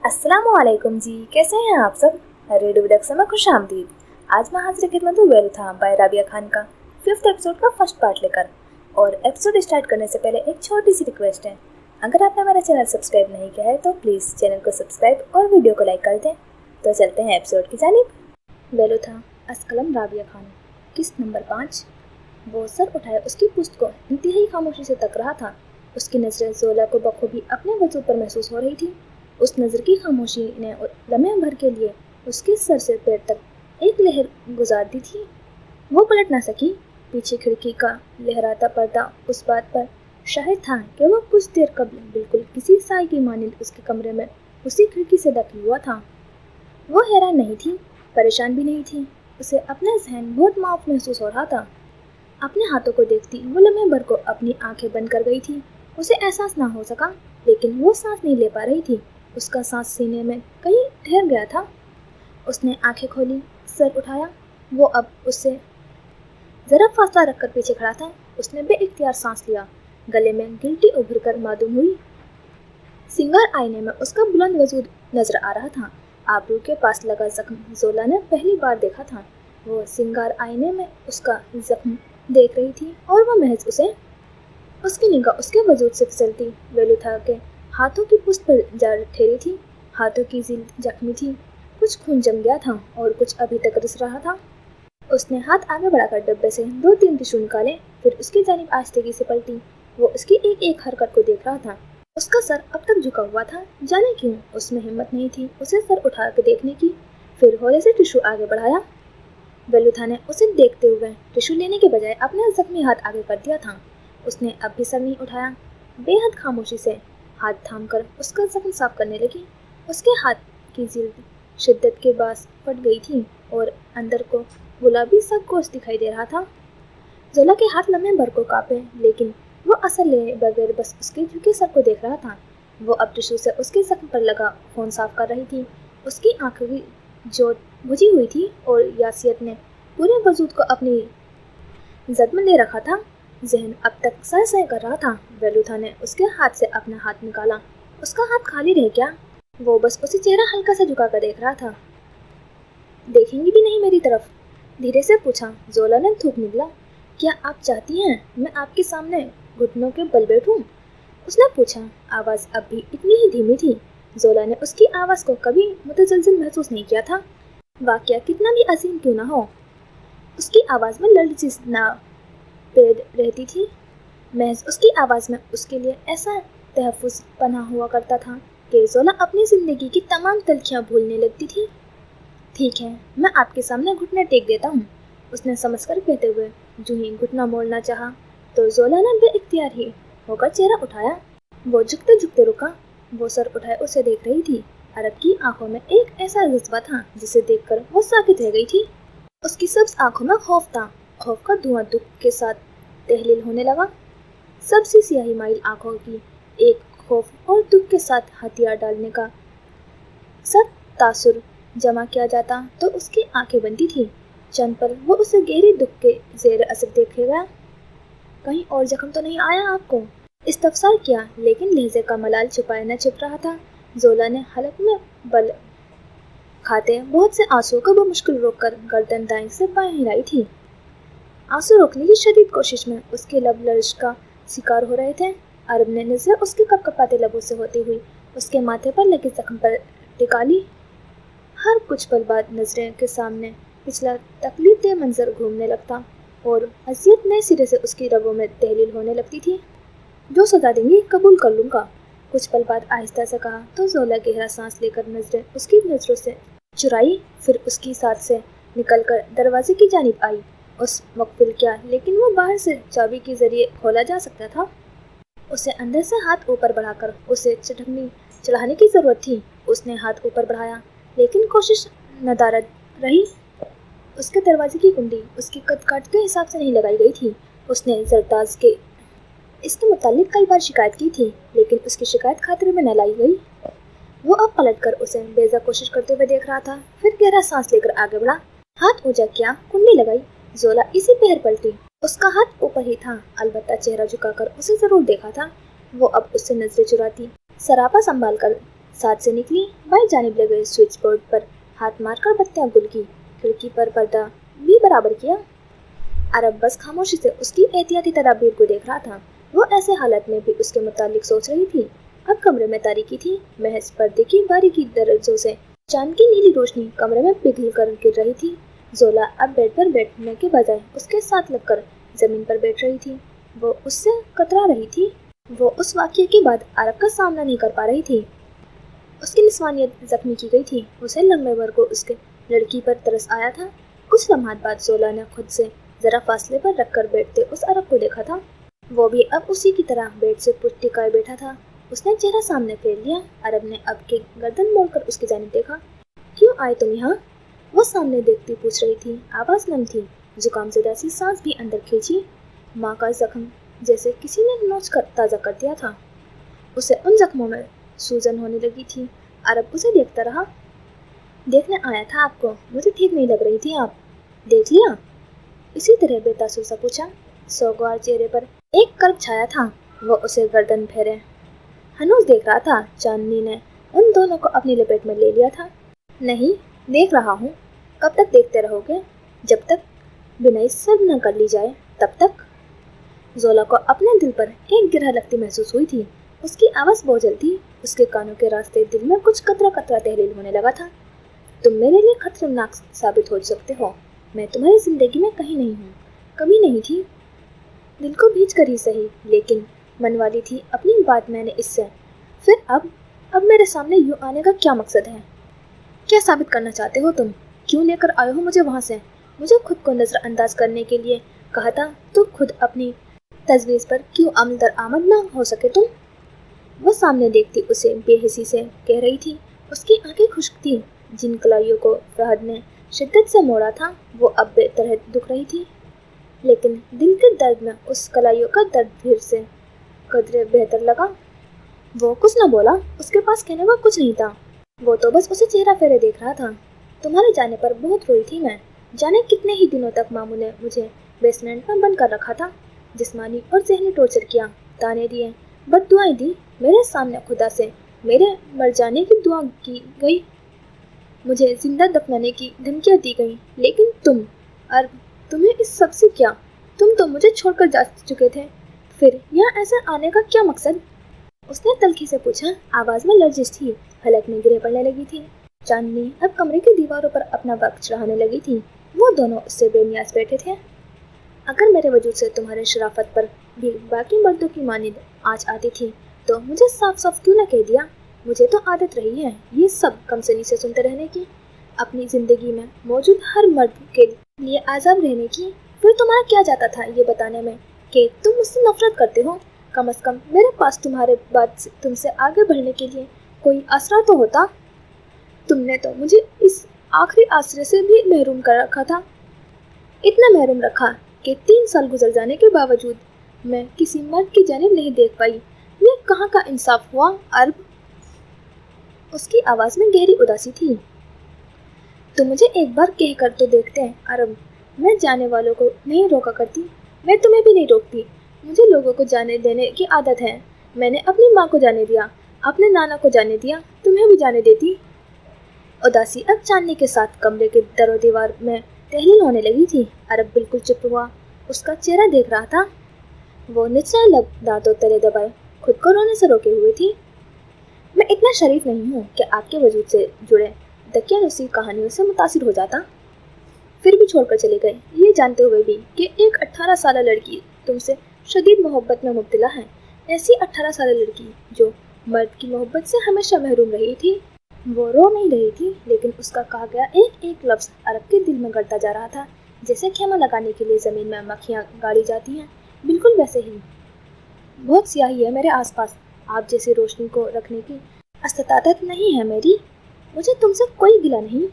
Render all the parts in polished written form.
अस्सलामुअलैकुम जी, कैसे हैं आप सब। रेडियो विदक्सा में खुश आमदीद। आज मैं हाजिर खिदमत हूँ वेलुथा बाय राबिया खान का 5th एपिसोड का फर्स्ट पार्ट लेकर। और एपिसोड स्टार्ट करने से पहले एक छोटी सी रिक्वेस्ट है, अगर आपने मेरा चैनल सब्सक्राइब नहीं किया है तो प्लीज़ चैनल को सब्सक्राइब और वीडियो को लाइक कर दें। तो चलते हैं एपिसोड की जानिब। वेलुथा अस्कलम राबिया खान, किस्त नंबर 5। वो सर उठाए उसकी पुस्त को इंतहाई खामोशी से तक रहा था। उसकी नजरें जोला को बखूबी अपने वजूद पर महसूस हो रही थी। उस नज़र की खामोशी ने लम्हे भर के लिए उसके सर से पैर तक एक लहर गुजार दी थी। वो पलट ना सकी। पीछे खिड़की का लहराता पर्दा उस बात पर शाहिद था कि वो कुछ देर कबल बिल्कुल किसी साई की मानिंद उसके कमरे में उसी खिड़की से दाखिल हुआ था। वो हैरान नहीं थी, परेशान भी नहीं थी। उसे अपना जहन बहुत माफ महसूस हो रहा था। अपने हाथों को देखती वो लम्हे भर को अपनी आंखें बंद कर गई थी। उसे एहसास ना हो सका, लेकिन वो सांस नहीं ले पा रही थी। उसका सांस सीने में कहीं ठहर गया था। उसने आंखें खोली, सर उठाया। वो अब उससे जरा फासला रखकर पीछे खड़ा था। उसने बेइख्तियार सांस लिया। गले में गिल्टी उभर कर मालूम हुई। सिंगार आईने में उसका बुलंद वजूद नजर आ रहा था। आबरू के पास लगा जख्म जोला ने पहली बार देखा था। वो सिंगार आईने में उसका जख्म देख रही थी और वो महज उसकी निगाह उसके वजूद से फिसलती वेलुथा के हाथों की पुस्त पर जा ठहरी थी। हाथों की जिल्द जख्मी थी, कुछ खून जम गया था और कुछ अभी तक रिस रहा था। उसने हाथ आगे बढ़ाकर डब्बे से 2-3 टिश्यू निकाले, फिर उसकी जानिब आहिस्तेगी से पलटी। वो उसकी एक एक हरकत को देख रहा था। उसका सर अब तक झुका हुआ था। जाने क्यों उसमें हिम्मत नहीं थी उसे सर उठा कर देखने की। फिर हौले से टिश्यू आगे बढ़ाया। वेलुथा ने उसे देखते हुए टिश्यू लेने के बजाय अपना जख्मी हाथ आगे कर दिया था। उसने अब भी सर नहीं उठाया। बेहद खामोशी से हाथ थामकर उसका जख्म साफ करने लगी। उसके हाथ की जिल्द शिद्दत के बास फट गई थी और अंदर को गुलाबी सा गोश्त दिखाई दे रहा था। जोला के हाथ लम्हे भर को कांपे, लेकिन वो असर ले बगैर बस उसके झुके सर को देख रहा था। वो अब टिश्यू से उसके जख्म पर लगा खून साफ कर रही थी। उसकी आंखों की जोत बुझी हुई थी और यासियत ने पूरे वजूद को अपनी जद में ले रखा था। जहन अब तक सह सह कर रहा था। वेलुथा ने उसके हाथ से अपना हाथ निकाला। उसका हाथ खाली रह गया। वो बस उसे चेहरा हल्का सा झुका कर देख रहा था। देखेंगी भी नहीं मेरी तरफ? धीरे से पूछा। जोला ने थूक निकला। क्या आप चाहती हैं मैं आपके सामने घुटनों के बल बैठूं? उसने पूछा। आवाज़ अब भी इतनी ही धीमी थी। जोला ने उसकी आवाज़ को कभी मुतजलजिल महसूस नहीं किया था। वाकया कितना भी अजीम क्यों ना हो, उसकी आवाज़ में लर्जिश ना पैद रहती थी। महज उसकी आवाज़ में उसके लिए ऐसा तहफ़्फ़ुज़ पनाह हुआ करता था कि जोला अपनी ज़िंदगी की तमाम तलखियाँ भूलने लगती थी। ठीक है, मैं आपके सामने घुटने टेक देता हूँ, उसने समझकर कहते हुए जो ही घुटना मोड़ना चाहा तो जोला ने बेइख्तियार ही होकर चेहरा उठाया। वो झुकते झुकते रुका। वो सर उठाए उसे देख रही थी। अरब की आंखों में एक ऐसा जज्बा था जिसे देखकर वो साकित रह गई थी। उसकी सब्ज आंखों में खौफ था। खौफ का धुआं दुख के साथ तहलील होने लगा। सबसे स्याही माइल आंखों की एक खौफ और दुख के साथ हथियार डालने का सब तासुर जमा किया जाता तो उसकी आंखें बनती थी। चंद पर वो उसे गहरे दुख के जेर असर देखेगा। कहीं और जख्म तो नहीं आया आपको? इस्तफसार किया, लेकिन लहजे का मलाल छुपाया न छिप रहा था। जोला ने हलक में बल खाते बहुत से आंसुओं को बमुश्किल रोककर गर्दन दाएं से बाएं हिलाई थी। आंसू रोकने की शदीद कोशिश में उसके लब लर्ज का शिकार हो रहे थे। अरब ने नजर उसके कपकपाते लबों से होती हुई उसके माथे पर लगे जख्म पर टिका ली। हर कुछ पल बाद नजरें के सामने पिछला तकलीफ दे मंजर घूमने लगता और अजियत नए सिरे से उसकी रगों में तहलील होने लगती थी। जो सजा देंगी कबूल कर लूँगा, कुछ पल बाद आहिस्ता से कहा तो जोला गहरा सांस लेकर नजरें उसकी नजरों से चुराई, फिर उसकी साथ से निकलकर दरवाजे की जानिब आई। उस मुकबिल क्या, लेकिन वो बाहर से चाबी के जरिए खोला जा सकता था। उसे अंदर से हाथ ऊपर बढ़ाकर उसे चटकनी चढ़ाने की जरूरत थी। उसने हाथ ऊपर बढ़ाया, लेकिन कोशिश नदारद रही। उसके दरवाजे की कुंडी उसकी कद काट के हिसाब से नहीं लगाई गई थी। उसने जरदाज के इसके मुतालिक कई बार शिकायत की थी, लेकिन उसकी शिकायत खातिर में न लाई गई। वो अब पलटकर उसे बेजा कोशिश करते हुए देख रहा था। फिर गहरा सांस लेकर आगे बढ़ा, हाथ ऊंचा किया, कुंडी लगाई। जोला इसी पहर पलटी। उसका हाथ ऊपर ही था, अलबत्ता चेहरा झुकाकर उसे जरूर देखा था। वो अब उससे नजरें चुराती, सरापा संभाल कर साथ से निकली, बाएं जानिब लगे स्विच बोर्ड पर हाथ मारकर बत्तियां गुल की, खिड़की पर पर्दा भी बराबर किया। अरब बस खामोशी से उसकी एहतियाती तदाबीर को देख रहा था। वो ऐसे हालत में भी उसके मुतालिक सोच रही थी। अब कमरे में तारीकी थी, महज पर्दे की बारीकी दरजों से चांद की नीली रोशनी कमरे में पिघल कर गिर रही थी। जोला अब बेड पर बैठने के बजाय उसके साथ लगकर जमीन पर बैठ रही थी। वो उससे कतरा रही थी। वो उस वाक़ये के बाद अरब का सामना नहीं कर पा रही थी। उसकी निस्वानियत जख्मी की गई थी। उसे लम्बे भर को उसके लड़की पर तरस आया था। कुछ लम्हात बाद जोला ने खुद से जरा फासले पर रखकर बैठते उस अरब को देखा था। वो भी अब उसी की तरह बेड से पुट टिकाए बैठा था। उसने चेहरा सामने फेर लिया। अरब ने अब के गर्दन मोड़कर उसकी जानिब देखा। क्यों आए तुम यहाँ? वो सामने देखती पूछ रही थी। आवाज़ नम थी, जुकाम ज़दा सी सांस भी अंदर खींची। माँ का जख्म जैसे किसी ने नोच कर ताज़ा कर दिया था। उसे उन जख्मों में सूजन होने लगी थी। अरब उसे देखता रहा। देखने आया था आपको, मुझे ठीक नहीं लग रही थी। आप देख लिया? इसी तरह बेतासुर सा पूछा। सोगवार चेहरे पर एक कर्ब छाया था। वो उसे गर्दन फेरे हनूस देख रहा था। चांदनी ने उन दोनों को अपनी लपेट में ले लिया था। नहीं, देख रहा हूँ। कब तक देखते रहोगे? जब तक बिनाई सब न कर ली जाए, तब तक। जोला को अपने दिल पर एक गिरह लगती महसूस हुई थी। उसकी आवाज़ बोझल थी। उसके कानों के रास्ते दिल में कुछ कतरा कतरा तहलील होने लगा था। तुम मेरे लिए खतरनाक साबित हो सकते हो। मैं तुम्हारी जिंदगी में कहीं नहीं हूँ, कभी नहीं थी। दिल को भींच कर ही सही, लेकिन मन वाली थी अपनी बात मैंने इससे। फिर अब मेरे सामने यूँ आने का क्या मकसद है? क्या साबित करना चाहते हो तुम? क्यों लेकर आए हो मुझे वहाँ से? मुझे खुद को नज़रअंदाज करने के लिए कहा था, तो खुद अपनी तजवीज़ पर क्यों अमल दरआमद ना हो सके तुम? वो सामने देखती उसे बेहिसी से कह रही थी। उसकी आंखें खुश्क थी। जिन कलाइयों को फहद ने शिद्दत से मोड़ा था, वो अब बेतरह दुख रही थी। लेकिन दिल के दर्द में उस कलाइयों का दर्द फिर से कदरे बेहतर लगा। वो कुछ न बोला। उसके पास कहने को कुछ नहीं था। वो तो बस उसे चेहरा फेरे देख रहा था। तुम्हारे जाने पर बहुत रोई थी मैं। जाने कितने ही दिनों तक मामू ने मुझे बेसमेंट में बंद कर रखा था। जिस्मानी और ज़हनी टॉर्चर किया, ताने दिए, बद्दुआएं दी। मेरे सामने खुदा से मेरे मर जाने की दुआ की गई, मुझे जिंदा दफनाने की धमकियाँ दी गई। लेकिन तुम्हें इस सब से क्या? तुम तो मुझे छोड़कर जा चुके थे। फिर यहाँ ऐसा आने का क्या मकसद? उसने तल्खी से पूछा। आवाज़ में लर्जिश थी, हलक में गिरे पड़ने लगी थी। चांदनी अब कमरे की दीवारों पर अपना वक्त चढ़ाने लगी थी। वो दोनों उससे बेनियाज बैठे थे। अगर मेरे वजूद से तुम्हारे शराफत पर भी बाकी मर्दों की मानिंद आँच आती थी, तो मुझे साफ साफ क्यों न कह दिया? मुझे तो आदत रही है ये सब कमसनी से सुनते रहने की, अपनी ज़िंदगी में मौजूद हर मर्द के लिए आज़ाद रहने की। फिर तुम्हारा क्या जाता था ये बताने में कि तुम मुझसे नफरत करते हो? कम से कम मेरे पास तुम्हारे बाद तुमसे आगे बढ़ने के लिए कोई आसरा तो होता। तुमने तो मुझे इस आखिरी आसरे से भी महरूम कर रखा था। इतना महरूम रखा कि 3 साल गुजर जाने के बावजूद मैं किसी मर्द की जानिब नहीं देख पाई। ये कहाँ का इंसाफ हुआ अरब? उसकी आवाज़ में गहरी उदासी थी। तो मुझे एक बार कह कर तो देखते हैं अरब। मैं जाने वालों को नहीं रोका करती, मैं तुम्हें भी नहीं रोकती। मुझे लोगों को जाने देने की आदत है। मैंने अपनी माँ को जाने दिया, अपने नाना को जाने दिया, तुम्हें भी जाने देती। उदासी अब चांदनी के साथ कमरे के दरो दीवार में तहलील होने लगी थी। अरब बिल्कुल चुप हुआ, उसका चेहरा देख रहा था। वो निचले लब दांतों तले दबाए खुद को रोने से रोके हुए थी। मैं इतना शरीफ नहीं हूँ कि आपके वजूद से जुड़े दकियानुसी कहानियों से मुतासिर हो जाता। फिर भी छोड़कर चले गए, ये जानते हुए भी कि एक 18 साल लड़की तुमसे शदीद मोहब्बत में मुब्तला है। ऐसी 18 साल लड़की जो मर्द की मोहब्बत से हमेशा महरूम रही थी। वो रो नहीं रही थी, लेकिन उसका कहा गया एक एक लफ्ज़ अरब के दिल में गड़ता जा रहा था। जैसे खेमा लगाने के लिए ज़मीन में मक्खियाँ गाड़ी जाती हैं, बिल्कुल वैसे ही। बहुत स्याही है मेरे आसपास, आप जैसी रोशनी को रखने की इस्ताअत नहीं है मेरी। मुझे तुमसे कोई गिला नहीं।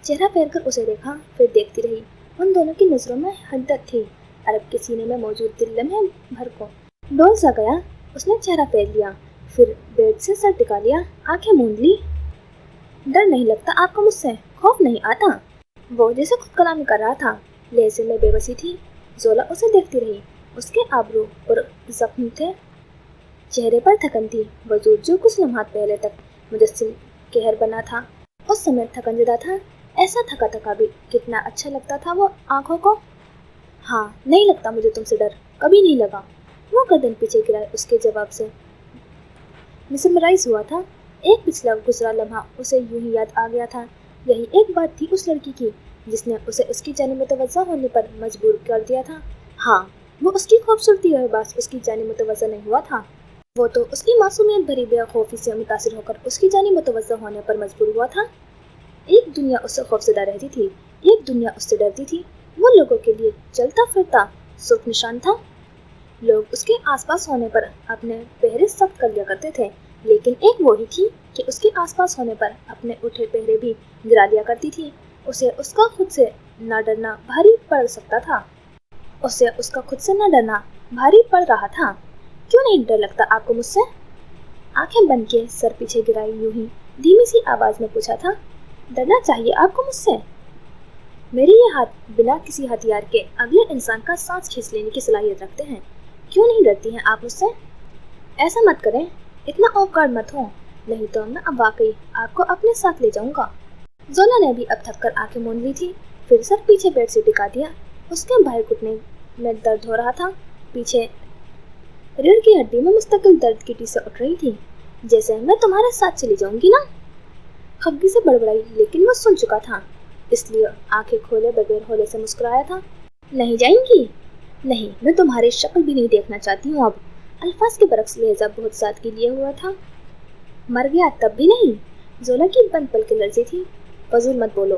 चेहरा फेर कर उसे देखा, फिर देखती रही। उन दोनों की नज़रों में हद्दत थी। अरब के सीने में मौजूद दिल लम्हे भर को डोल सा गया। उसने चेहरा फेर लिया, फिर बेड से सर टिका लिया, आंखें मूंद ली। डर नहीं लगता आपको मुझसे? खौफ नहीं आता? वो जैसे खुद कलामी कर रहा था। लहजे में बेबसी थी। जोला उसे देखती रही। उसके आबरू और जख्म थे, चेहरे पर थकन थी। वजूद जो कुछ लम्हात पहले तक मुजस्सिम कहर बना था। उस समय थकनजदा था, ऐसा थका थका भी कितना अच्छा लगता था वो आंखों को। हाँ, नहीं लगता मुझे तुमसे डर, कभी नहीं लगा। वो गर्दन पीछे गिराए उसके जवाब से मिसमराइज हुआ था। एक पिछला गुजरा लम्हा उसे यूं ही याद आ गया था। यही एक बात थी उस लड़की की जिसने उसे उसकी जानी मुतवज्जा होने पर मजबूर कर दिया था। हाँ, वो उसकी खूबसूरती और बस उसकी जानी मुतवज्जा नहीं हुआ था, वो तो उसकी मासूमियत भरी बेखौफी से मुतासिर होकर उसकी जानी मुतवज्जा होने पर मजबूर हुआ था। एक दुनिया उससे खौफजदा रहती थी, एक दुनिया उससे डरती थी। वो लोगों के लिए चलता फिरता सुर्ख निशान था। लोग उसके आसपास होने पर अपने पहरे सख्त कर लिया करते थे, लेकिन एक वो ही थी कि उसके आसपास होने पर अपने उठे पहरे भी गिरा लिया करती थी। उसे उसका खुद से न डरना भारी पड़ सकता था। उसे उसका खुद से न डरना भारी पड़ रहा था। क्यों नहीं डर लगता आपको मुझसे? आंखें बंद के सर पीछे गिराई यूं ही धीमी सी आवाज में पूछा था। डरना चाहिए आपको मुझसे? मेरे ये हाथ बिना किसी हथियार के अगले इंसान का सांस खींच लेने की सलाहियत रखते हैं। क्यों नहीं डरती हैं आप मुझसे? ऐसा मत करें, इतना औकार्ड मत हो, नहीं तो मैं अब वाकई आपको अपने साथ ले जाऊंगा। जोला ने भी अब थक कर आंखें मूंद ली थी, फिर सर पीछे बेड से टिका दिया। उसके भाई घुटने में दर्द हो रहा था, पीछे रीढ़ की हड्डी में मुस्तकिल दर्द की टीसें उठ रही थी। जैसे मैं तुम्हारे साथ चली जाऊंगी ना, खग्गी से बड़बड़ाई, लेकिन वो सुन चुका था, इसलिए आंखें खोले बगैर होले से मुस्कुराया था। नहीं जाएंगी? नहीं, मैं तुम्हारी शक्ल भी नहीं देखना चाहती हूँ अब। अल्फाज के बरक्स लहजा बहुत सादगी लिए हुआ था। मर गया तब भी नहीं? जोला की बंद पल के लर्जी थी। फजूल मत बोलो।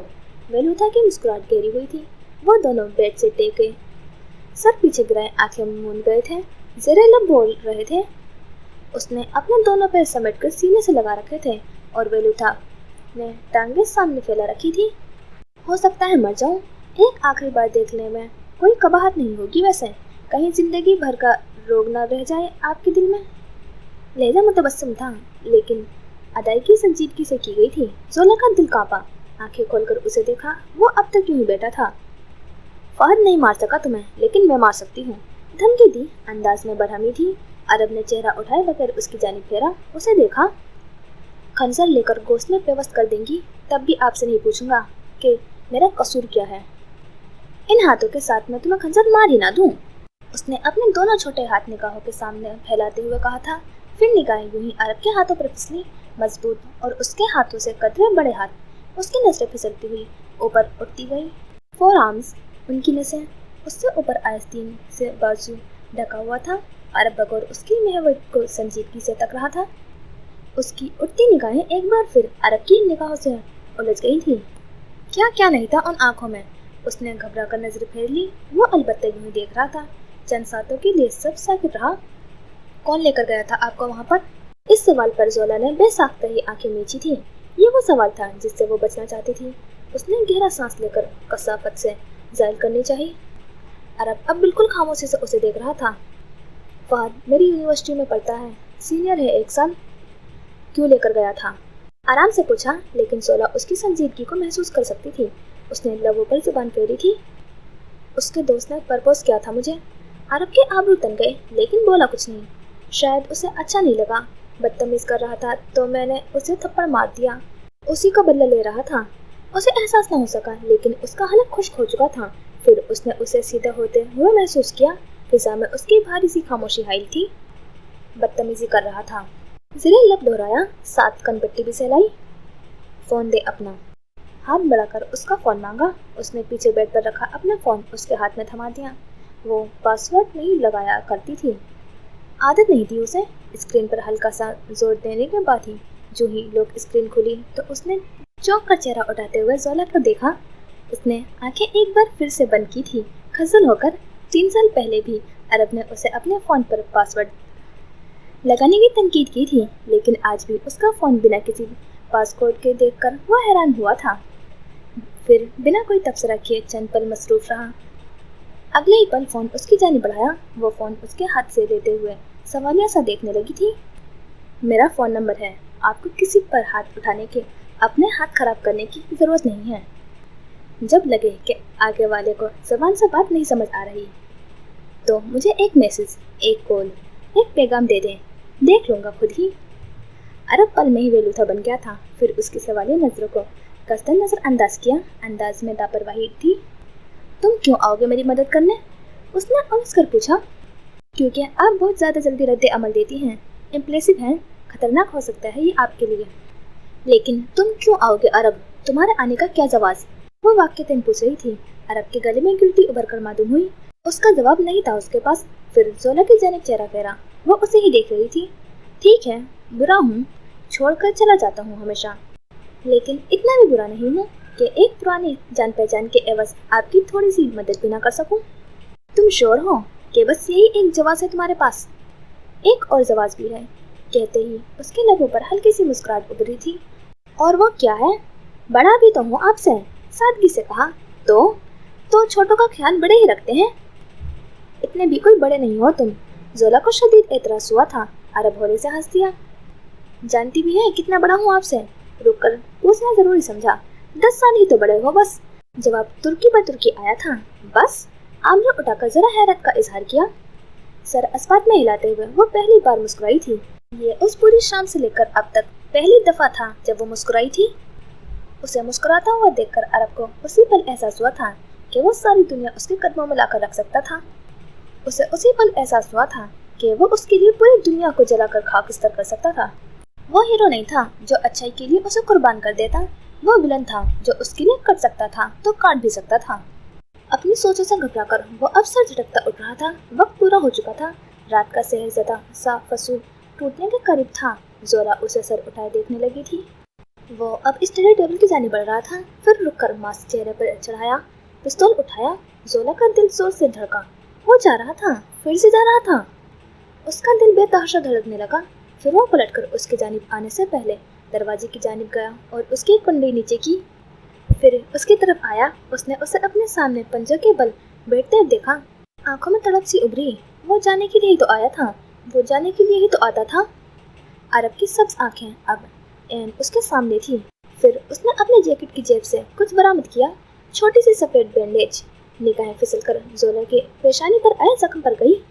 वेलुथा की मुस्कुराहट गहरी हुई थी। वो दोनों बेड से टेके सर पीछे गिराए आंखें मूंद गए थे, ज़रा लब बोल रहे थे। उसने अपने दोनों पैर समेट कर सीने से लगा रखे थे और वेलुथा ने टांगे सामने फैला रखी थी। हो सकता है मर जाऊं, एक आखिरी बार देखने में कोई कबाहत नहीं होगी, वैसे कहीं जिंदगी भर का रोग न रह जाए आपके दिल में। लहजा मुतबस्सम था, लेकिन अदायगी संजीदगी से की गई थी। जोला का दिल कांपा। आंखें खोलकर उसे देखा। वो अब तक यूं ही बैठा था। फहद नहीं मार सका तुम्हें, लेकिन मैं मार सकती हूँ, धमकी दी। अंदाज में बरहमी थी। अरब ने चेहरा उठाए बगैर उसकी जानिब फेरा। उसे देखा। खंजर लेकर गोश्त में पेवस्त कर देंगी, तब भी आपसे नहीं पूछूंगा कि मेरा कसूर क्या है। इन हाथों के साथ मैं तुम्हें खंजर मार ही ना दूं। उसने अपने दोनों छोटे हाथ निगाहों के सामने फैलाते हुए कहा था। फिर निगाहें यूं ही अरब के हाथों पर फिसली, मजबूत, और उसके हाथों से कतरे बड़े हाथ। उसकी नजरें फिसलती हुई ऊपर उठती गई। फोर आर्म्स, उनकी नसें उससे ऊपर आस्तीन से बाजू ढका हुआ था। अरब बगौर उसकी महवत को संजीदगी से तक रहा था। उसकी उठती निगाहें एक बार फिर अरब की निगाहों से उलझ गई थी। क्या क्या नहीं था उन आंखों में। उसने घबरा कर नजर फेर ली। वो अलबत्ता यूं ही देख रहा था। चंद सातों के लिए सब साकित रहा। कौन लेकर गया था आपको वहां पर? इस सवाल पर जोला ने बेसाख्ता ही आंखें मींची थी। ये वो सवाल था जिससे वो बचना चाहती थी। उसने गहरा सांस लेकर कसाफत से जाहिर करनी चाहिए। अरब अब बिल्कुल खामोशी से उसे देख रहा था। फहद मेरी यूनिवर्सिटी में पढ़ता है, सीनियर है 1 साल। क्यों लेकर गया था? आराम से पूछा, लेकिन जोला उसकी संजीदगी को महसूस कर सकती थी। उसने लबों पर जुबान फेरी थी। उसके दोस्त ने प्रपोज किया था मुझे। अरब के आबरू तन गए, लेकिन बोला कुछ नहीं। शायद उसे अच्छा नहीं लगा। बदतमीज कर रहा था तो मैंने उसे थप्पड़ मार दिया। उसी का बदला ले रहा था। उसे एहसास न हो सका, लेकिन उसका हलक खुश्क हो चुका था। फिर उसने उसे सीधा होते हुए महसूस किया। फिजा में उसकी भारी सी खामोशी हाइल थी। बदतमीजी कर रहा था। ज़रा लब दोहराया, साथ कनपट्टी भी सहलाई। फोन दे अपना। हाथ बढ़ाकर उसका फोन मांगा। उसने पीछे बेड पर रखा अपना फोन उसके हाथ में थमा दिया। वो पासवर्ड नहीं लगाया करती थी, आदत नहीं थी उसे। स्क्रीन पर हल्का सा जोर देने के बाद ही जो ही लोग स्क्रीन खुली तो उसने चौंक कर चेहरा उठाते हुए जोला को देखा। उसने आंखें एक बार फिर से बंद की थी, खजल होकर। 3 साल पहले भी अरब ने उसे अपने फोन पर पासवर्ड लगाने की तनकीद की थी, लेकिन आज भी उसका फोन बिना किसी पासकोड के देखकर वो हैरान हुआ था। फिर बिना कोई तबसरा किए चंद पल मसरूफ रहा। अगले ही पल फोन उसकी जानिब बढ़ाया। वो फोन उसके हाथ से लेते हुए सवालिया सा देखने लगी थी। मेरा फोन नंबर है, आपको किसी पर हाथ उठाने के, अपने हाथ खराब करने की जरूरत नहीं है। जब लगे कि आगे वाले को जबान से बात नहीं समझ आ रही तो मुझे एक मैसेज, एक कॉल, एक पैगाम दे दें, देख लूँगा खुद ही। अरब पल में ही वेलूथा बन गया था। फिर उसकी सवालिया नजरों को कसदन नजरअंदाज किया। अंदाज में लापरवाही थी। तुम क्यों आओगे मेरी मदद करने? उसने उलझ कर पूछा। क्योंकि आप बहुत ज्यादा जल्दी रद्द अमल देती हैं, इम्प्रेसिव हैं, खतरनाक हो सकता है ये आपके लिए। लेकिन तुम क्यों आओगे अरब? तुम्हारे आने का क्या जवाब? वो वाक्यतन पूछ रही थी। अरब के गले में गिल्टी उभर कर मालूम हुई। उसका जवाब नहीं था उसके पास। फिर जोला की जानिब चेहरा फेरा। वो उसे ही देख रही थी। ठीक है, बुरा हूँ, छोड़कर चला जाता हूँ हमेशा, लेकिन इतना भी बुरा नहीं हूँ कि एक पुरानी जान पहचान के एवज आपकी थोड़ी सी मदद भी ना कर सकूं। तुम श्योर हो कि बस यही एक जवाब है तुम्हारे पास? एक और जवाब भी है, कहते ही उसके लबों पर हल्की सी मुस्कुराहट उभरी थी। और वो क्या है? बड़ा भी तो हूँ आपसे, सादगी से कहा। तो छोटों का ख्याल बड़े ही रखते हैं। इतने भी कोई बड़े नहीं हो तुम। जोला को शदीद एतराज हुआ था। अरब भोले से हंस दिया। जानती भी है कितना बड़ा हूँ आपसे? रुक कर पूछना जरूरी समझा। 10 साल ही तो बड़े हो बस। जवाब तुर्की ब तुर्की आया था। बस? आमने उठाकर जरा हैरत का इजहार किया। सर अस्पात में हिलाते हुए वो पहली बार मुस्कुराई थी। ये उस पूरी शाम से लेकर अब तक पहली दफा था जब वो मुस्कुराई थी। उसे मुस्कुराता हुआ देखकर अरब को उसी पल एहसास हुआ था कि वो सारी दुनिया उसके कदमों में लाकर रख सकता था। उसे उसी पल एहसास हुआ था कि वो उसके लिए पूरी दुनिया को जलाकर खाकिस्तान कर सकता था। वो हीरो नहीं था जो अच्छाई के लिए उसे कुर्बान कर देता। वो विलन था जो उसके लिए कट सकता था तो काट भी सकता था। अपनी सोचों से घबराकर वो अब सर झटकता उठ रहा था। वक्त पूरा हो चुका था। रात का सहरज़दा सा फसूल टूटने के करीब था। जोला उसे सर उठाए देखने लगी थी। वो अब स्टडी टेबल की जानिब बढ़ रहा था। फिर रुककर मास्क चेहरे पर चढ़ाया, पिस्तौल उठाया। जोला का दिल जोर से धड़का। वो जा रहा था, फिर से जा रहा था। उसका दिल बेतहाशा धड़कने लगा। फिर वो पलटकर उसके जानिब आने से पहले दरवाजे की जानिब गया और उसकी कुंडी नीचे की। फिर उसकी तरफ आया। उसने उसे अपने सामने पंजों के बल बैठते देखा। आंखों में तड़प सी उभरी। वो जाने के लिए ही तो आया था, वो जाने के लिए ही तो आता था। अरब की सब्ज आंखें अब एन उसके सामने थी। फिर उसने अपने जैकेट की जेब से कुछ बरामद किया। छोटी सी सफेद बैंडेज। निगाहें फिसलकर जोला के पेशानी पर आए जख्म पर गई।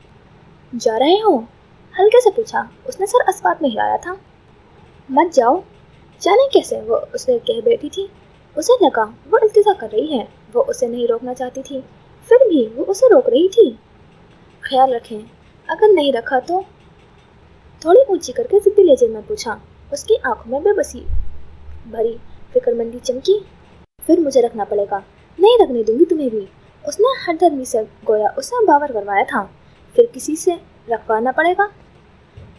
जा रहे हो? हल्के से पूछा। उसने सर अस्पात में हिलाया था। मत जाओ। जाने कैसे वो उसे कह बैठी थी। उसे लगा वो इल्तिजा कर रही है। वो उसे नहीं रोकना चाहती थी, फिर भी वो उसे रोक रही थी। ख्याल रखें, अगर नहीं रखा तो? थोड़ी ऊंची करके जिद्दी लहजे में पूछा। उसकी आंखों में बेबसी भरी फिक्रमंदी चमकी। फिर मुझे रखना पड़ेगा, नहीं रखने दूंगी तुम्हें भी। उसने हरदर्मी से गोया उसे बावर करवाया था। फिर किसी से रखवाना पड़ेगा।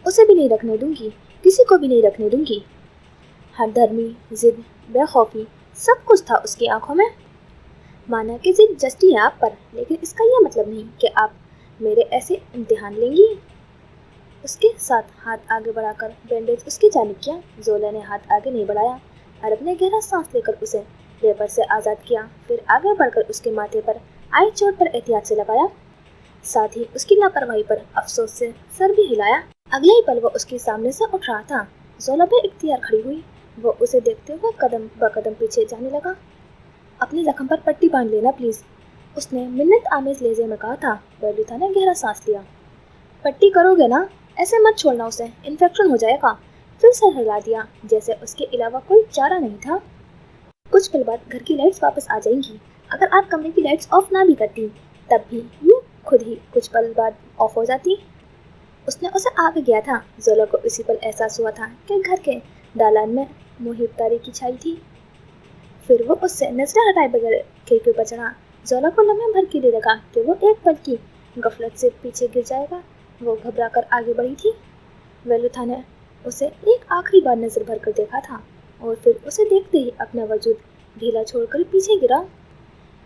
उसे भी नहीं रखने दूंगी, किसी को भी नहीं रखने दूंगी। हरदर्मी, जिद, बेखौफी सब कुछ था उसकी आंखों में। माना कि जिद जस्टी है आप पर, लेकिन इसका यह मतलब नहीं कि आप मेरे ऐसे इम्तिहान लेंगी। उसके साथ हाथ आगे बढ़ाकर बैंडेज उसकी जानिब किया। जोला ने हाथ आगे नहीं बढ़ाया। अरब ने गहरा सांस लेकर उसे लेबर से आज़ाद किया। फिर आगे बढ़कर उसके माथे पर आई चोट पर एहतियात से लगाया। साथ ही उसकी लापरवाही पर अफसोस से सर भी हिलाया। अगले ही पल वो उसके सामने से उठ रहा था। जोला बेइख्तियार खड़ी हुई। वो उसे देखते हुए कदम ब कदम पीछे जाने लगा। अपने जख्म पर पट्टी बांध लेना प्लीज, उसने मिन्नत आमेज लहजे में कहा था। वेलूथा ने गहरा सांस लिया। पट्टी करोगे ना? ऐसे मत छोड़ना उसे, इन्फेक्शन हो जाएगा। फिर सर हिला दिया जैसे उसके अलावा कोई चारा नहीं था। कुछ पल बाद घर की लाइट्स वापस आ जाएंगी। अगर आप कमरे की लाइट्स ऑफ ना भी करती तब भी ये खुद ही कुछ पल बाद ऑफ हो जाती। उसने उसे आगे गया था। जोला को इसी पल एहसास हुआ था कि घर के दालान में मुहिब तारीकी छाई थी। फिर वो उससे नजरें हटाए बगैर खिड़की पर चढ़ा। जोला को लम्हे भर के लिए लगा कि वो एक पल की गफलत से पीछे गिर जाएगा। वो घबरा कर आगे बढ़ी थी। वेलूथा ने उसे एक आखिरी बार नजर भर कर देखा था और फिर उसे देखते ही अपना वजूद ढीला छोड़कर पीछे गिरा।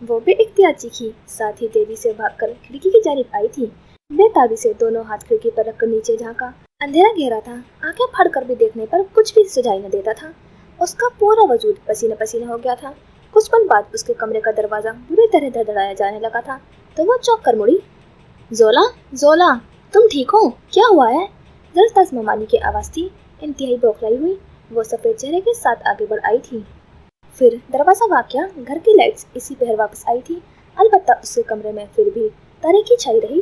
वो बेइख्तियार चीखी, साथ ही तेजी से भागकर खिड़की की जानिब आई थी। बेताबी से दोनों हाथ खिड़की पर रखकर नीचे झांका। अंधेरा गहरा था। आंखें फाड़कर भी देखने पर कुछ भी सुझाई न देता था। उसका पूरा वजूद पसीने पसीने हो गया था। कुछ पल बाद उसके कमरे का दरवाजा बुरी तरह धड़धड़ाया जाने लगा था तो वो चौंक कर मुड़ी। जोला, जोला, तुम ठीक हो? क्या हुआ है? जरा तस्मानी की आवाज़ थी, इंतहाई बौखलाई हुई। वो सफ़ेद चेहरे के साथ आगे बढ़ आई थी। फिर दरवाज़ा वाक़या, घर की लाइट्स इसी पहर वापस आई थी। अलबत्ता उसके कमरे में फिर भी तारीकी छाई रही।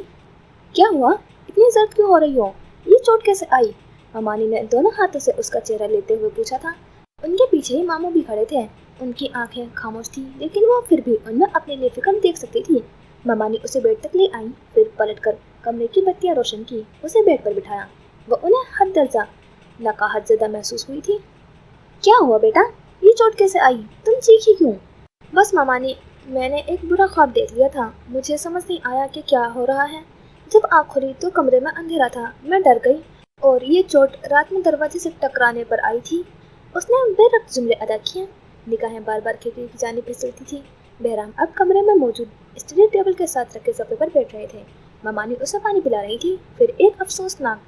क्या हुआ? इतनी जर्द क्यों हो रही हो? ये चोट कैसे आई? ममानी ने दोनों हाथों से उसका चेहरा लेते हुए पूछा था। उनके पीछे ही मामू भी खड़े थे। उनकी आंखें खामोश थी, लेकिन वो फिर भी उनमें अपने लिए फिक्र देख सकती थी। ममानी उसे बेड तक ले आई, फिर पलटकर कमरे की बत्तियां रोशन की, उसे बेड पर बिठाया। वो उन्हें हद दर्जा नकाहत ज़दा महसूस हुई थी। क्या हुआ बेटा, ये चोट कैसे आई, तुम चीखी क्यों? बस ममानी, मैंने एक बुरा ख्वाब देख लिया था। मुझे समझ नहीं आया कि क्या हो रहा है। जब आँख खुली तो कमरे में अंधेरा था। मैं डर गई और ये चोट रात में दरवाजे से टकराने पर आई थी। उसने बेरब्त जुमले अदा किए। निगाहें बार बार खिड़की की जानिब फिसलती थी। बहराम अब कमरे में मौजूद स्टडी टेबल के साथ रखे सोफे पर बैठ रहे थे। ममानी उसे पानी पिला रही थी, फिर एक अफसोसनाक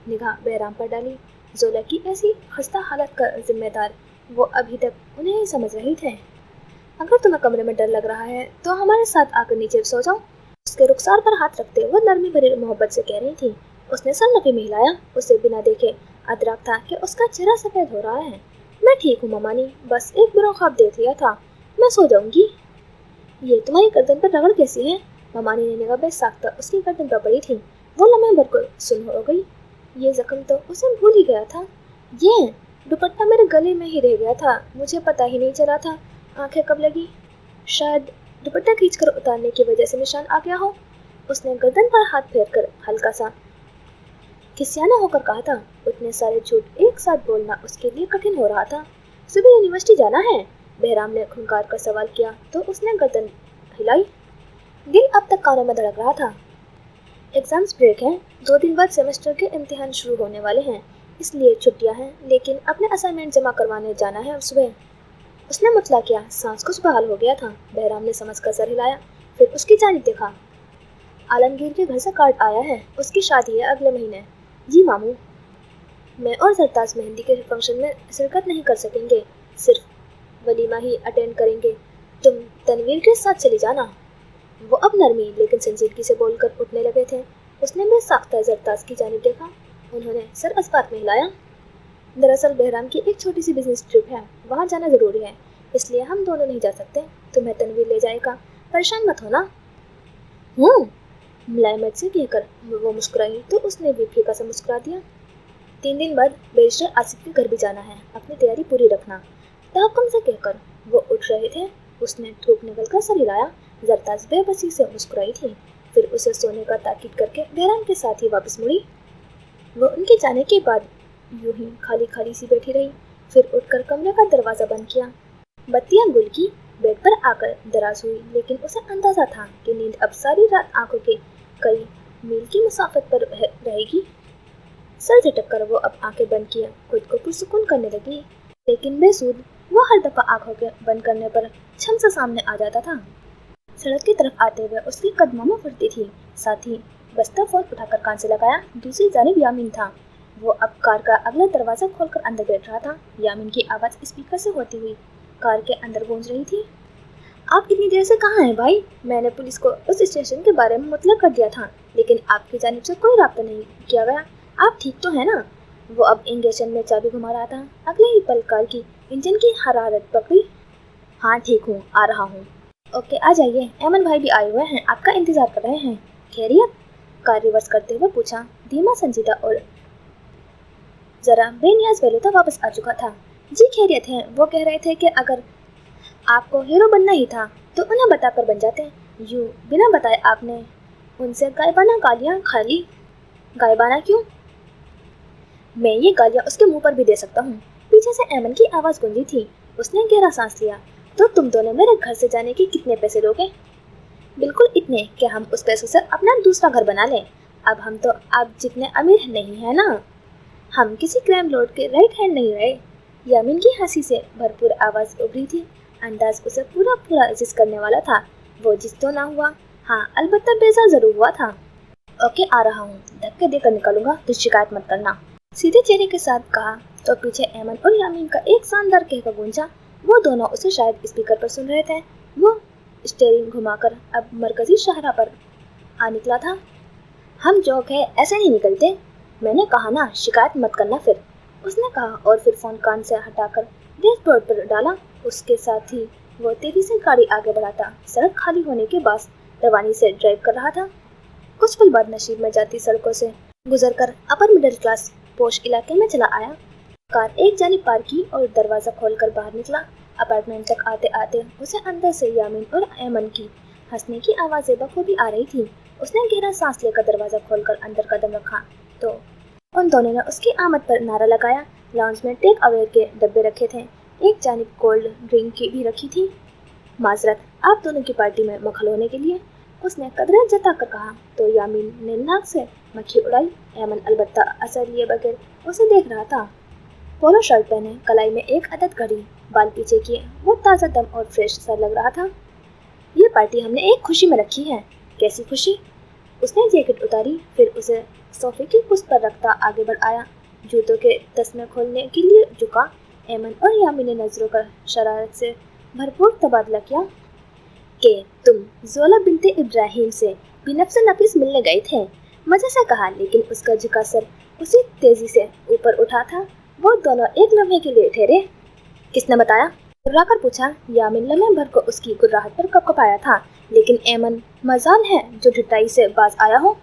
निगाह बहराम पर डाली। जोला की ऐसी खस्ता हालत का जिम्मेदार वो अभी तक उन्हें ही समझ रही थे। अगर तुम्हें कमरे में डर लग रहा है तो हमारे साथ आकर नीचे सो जाओ, उसके रुखसार पर हाथ रखते वो नरमी भरी मोहब्बत से कह रही थी। उसने सर नफी में हिलाया। उसे बिना देखे अदराक था कि उसका चेहरा सफेद हो रहा है। मैं ठीक हूँ ममानी, बस एक बुरा ख्वाब देख लिया था, मैं सो जाऊंगी। ये तुम्हारी गर्दन पर रगड़ कैसी है? ममानी ने निगाह बेसाख्ता उसकी गर्दन पर पड़ी थी। वो लम्हे भर को सुन हो गई। ये जख्म तो उसे भूल ही गया था। ये दुपट्टा मेरे गले में ही रह गया था, मुझे पता ही नहीं चला था आंखें कब लगी। शायद दुपट्टा खींचकर उतारने की वजह से निशान आ गया हो। उसने गर्दन पर हाथ फेरकर हल्का सा खिसियाना होकर कहा था। उतने सारे झूठ एक साथ बोलना उसके लिए कठिन हो रहा था। सुबह यूनिवर्सिटी जाना है? बहराम ने खुंकार कर सवाल किया तो उसने गर्दन हिलाई। दिल अब तक कानों में धड़क रहा था। एग्जाम्स ब्रेक हैं, 2 दिन बाद सेमेस्टर के इम्तिहान शुरू होने वाले हैं, इसलिए छुट्टियां हैं, लेकिन अपने असाइनमेंट जमा करवाने जाना है सुबह। उसने मुतला किया। सांस कुछ बहाल हो गया था। बहराम ने समझकर सर हिलाया, फिर उसकी जानिब देखा। आलमगीर के घर से कार्ड आया है, उसकी शादी है अगले महीने। जी मामू। मैं और सरताज मेहंदी के फंक्शन में शिरकत नहीं कर सकेंगे, सिर्फ वलीमा ही अटेंड करेंगे। तुम तनवीर के साथ चली जाना। वो अब नरमी लेकिन संजीदगी से बोलकर उठने लगे थे। उसने बेसाख्ता सरताज की जानिब देखा। उन्होंने सर अस्पात में हिलाया। दरअसल बहराम की एक छोटी सी बिजनेस ट्रिप है, वहाँ जाना ज़रूरी है, इसलिए हम दोनों नहीं जा सकते। तुम्हें तनवीर ले जाएगा, परेशान मत होना। मुलायमत से कहकर वो मुस्कुराई तो उसने भी फीका सा मुस्कुरा दिया। 3 दिन बाद बैरिस्टर आसिफ के घर भी जाना है, अपनी तैयारी पूरी रखना, तहक्कुम से कहकर वो उठ रहे थे। उसने थूक निकल कर सर हिलाया। जरताज बेबसी से मुस्कुराई थी, फिर उसे सोने का ताकीद करके बहराम के साथ ही वापस मुड़ी। वो उनके जाने के बाद यूं ही खाली खाली सी बैठी रही, फिर उठकर कमरे का दरवाज़ा बंद किया। बत्तियां गुल की, बेड पर आकर दराज हुई, लेकिन उसे अंदाजा था कि नींद अब सारी रात आंखों के कई मील की मुसाफत पर रहेगी। सर झटक कर वो अब आंखें बंद किया, खुद को पुरसुकून करने लगी, लेकिन बेसूद। वो हर दफा आंखों के बंद करने पर छम से सामने आ जाता था। सड़क की तरफ आते हुए उसके कदमों में फुर्ती थी। साथ ही बस्ता फोन उठाकर कान से लगाया। दूसरी जानिब यामीन था। वो अब कार का अगला दरवाजा खोलकर अंदर बैठ रहा था। यामीन की आवाज़ स्पीकर से होती हुई कार के अंदर गूंज रही थी। आप इतनी देर से कहाँ हैं भाई? मैंने पुलिस को उस स्टेशन के बारे में मुतलक कर दिया था, लेकिन आपकी जानिब से कोई राब्ता नहीं किया गया। आप ठीक तो है ना? वो अब इंजेक्शन में चाबी घुमा रहा था। अगले ही पल कार की इंजन की हरारत पकड़ी। हाँ ठीक हूँ, आ रहा हूँ। ओके आ जाइए, अमन भाई भी आए हुए हैं, आपका इंतजार कर रहे हैं। खैरियत? कार रिवर्स करते हुए पूछा। धीमा संजीदा और जरा बेनियाज वेलुता वापस आ चुका था। जी खैरियत है। वो कह रहे थे कि अगर आपको हीरो बनना ही था तो उन्हें बताकर बन जाते। यूँ बिना बताए आपने उनसे गायबाना गालियाँ खा ली। गायबाना क्यों? मैं ये गालियाँ उसके मुंह पर भी दे सकता हूँ। पीछे से एमन की आवाज़ गूंजी थी। उसने गहरा सांस लिया। तो तुम दोनों मेरे घर से जाने के कितने पैसे दोगे? बिल्कुल इतने कि हम उस पैसों से अपना दूसरा घर बना लें। अब हम तो आप जितने अमीर नहीं है ना। हम किसी क्राइम लॉर्ड के राइट हैंड नहीं रहे। यामीन की हंसी से भरपूर आवाज़ उभरी थी। अंदाज उसे पूरा जिस करने वाला था। वो जिस तो ना हुआ, हाँ अलबत्ता बेजार जरूर हुआ था। ओके आ रहा हूँ, धक्के देकर निकालूंगा, तो शिकायत मत करना। सीधे चेहरे के साथ कहा तो पीछे एमन और यामीन का एक शानदार कहकर गूंजा। वो दोनों उसे शायद स्पीकर पर सुन रहे थे। वो स्टीयरिंग घुमाकर अब मरकजी शाहरा पर आ निकला था। हम जोक है, ऐसे नहीं निकलते। मैंने कहा ना, शिकायत मत करना फिर, उसने कहा और फिर फोन कान से हटाकर डैशबोर्ड पर डाला। उसके साथ ही वो तेजी से गाड़ी आगे बढ़ाता सड़क खाली होने के बाद रवानी से ड्राइव कर रहा था। कुछ पल बाद नशीब में जाती सड़कों से गुजरकर अपर मिडिल क्लास पोश इलाके में चला आया। कार एक जानिब पार की और दरवाजा खोलकर बाहर निकला। अपार्टमेंट तक आते आते उसे अंदर से यामीन और ऐमन की हंसने की आवाज़ें बखूबी आ रही थी। उसने गहरा सांस लेकर दरवाजा खोलकर अंदर कदम रखा तो उन दोनों ने उसकी आमद पर नारा लगाया। लाउंज में टेक अवे के डब्बे रखे थे, एक जानिब कोल्ड ड्रिंक की भी रखी थी। माजरत, आप दोनों की पार्टी में मखल होने के लिए, उसने कदरे जता कर कहा तो यामीन ने नाक से मक्खी उड़ाई। ऐमन अलबत्ता असर लिए बगैर उसे देख रहा था। पोलो शर्ट पहने, कलाई में एक अदद घड़ी, बाल पीछे किए, वो ताज़ा दम और फ्रेश सा लग रहा था। ये पार्टी हमने एक खुशी में रखी है। कैसी खुशी? उसने जैकेट उतारी, फिर उसे सोफे की पुष्ट पर रखता आगे बढ़ आया। जूतों के तस्मे खोलने के लिए झुका। ऐमन और यामीन ने नजरों का शरारत से भरपूर तबादला किया कि तुम जोला बिनते इब्राहिम से बिनफ्स नफीस मिलने गए थे, मजे से कहा, लेकिन उसका झुका सर उसी तेजी से ऊपर उठा था। वो दोनों एक लम्हे के लिए ठहरे। किसने बताया? गुर्राकर पूछा। यामीन लम्हे भर को उसकी गुर्राहट पर कपकपाया था, लेकिन ऐमन, मजाल है जो ढिठाई से बाज आया हो।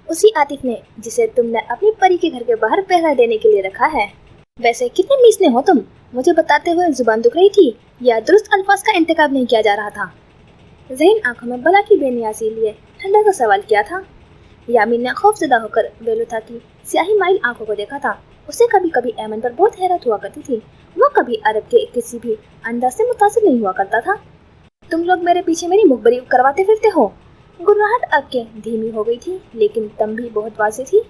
उसी आतिफ ने जिसे तुमने अपनी परी के घर के बाहर पहरा देने के लिए रखा है। वैसे कितने मीसने हो तुम? मुझे बताते हुए जुबान दुख रही थी या दुरुस्त अल्फाज का इंतखाब नहीं किया जा रहा था? ज़हीन आंखों में बला की बेनियासी लिए ठंडा सा सवाल किया था। यामीन ने खौफजदा होकर बेलुथा की स्याही माइल आंखों को देखा था। उसे कभी कभी ऐमन पर बहुत हैरत हुआ करती थी। वो कभी अरब के किसी भी अंदाज से मुतासिर नहीं हुआ करता था। तुम लोग मेरे पीछे मेरी मुखबरी करवाते फिरते हो। गुर्राहट अब के धीमी हो गई थी, लेकिन दम भी बहुत वाज़ेह थी।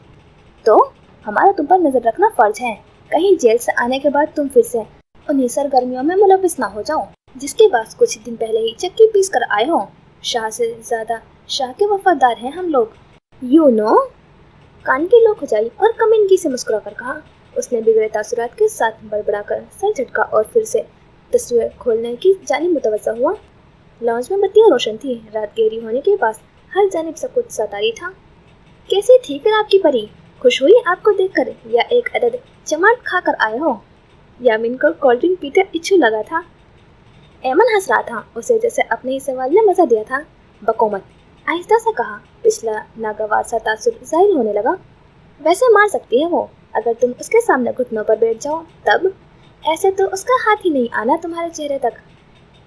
तो हमारा तुम पर नजर रखना फर्ज है, कहीं जेल से आने के बाद तुम फिर से उन्हीं सरगर्मियों में मुलविस ना हो जाओ जिसके बाद कुछ दिन पहले ही चक्की पीस कर आए हो। शाह से ज्यादा शाह के वफादार हैं हम लोग, यू नो। कान की लो खुजाई और कमीनगी से मुस्कुरा कर कहा। उसने बिगड़े तासुरात के साथ बड़बड़ाकर सर झटका और फिर से तस्वीर खोलने की जानिब मुतवज्जा हुआ। लॉन्ज में बत्तियां रोशन थी। रात गहरी होने के पास हर जानिब सब कुछ सतारी था। कैसी थी फिर आपकी परी? खुश हुई आपको देखकर या एक अदद चमाट खा कर आए हो? यामीन को कोल्ड ड्रिंक पीते इच्छू लगा था। ऐमन हंस रहा था। उसे जैसे अपने ही सवाल ने मजा दिया था। बकोमत, आहिस्ता से कहा। पिछला नागवार सा तासुर जाहिर होने लगा। वैसे मार सकती है वो, अगर तुम उसके सामने घुटनों पर बैठ जाओ तब। ऐसे तो उसका हाथ ही नहीं आना तुम्हारे चेहरे तक।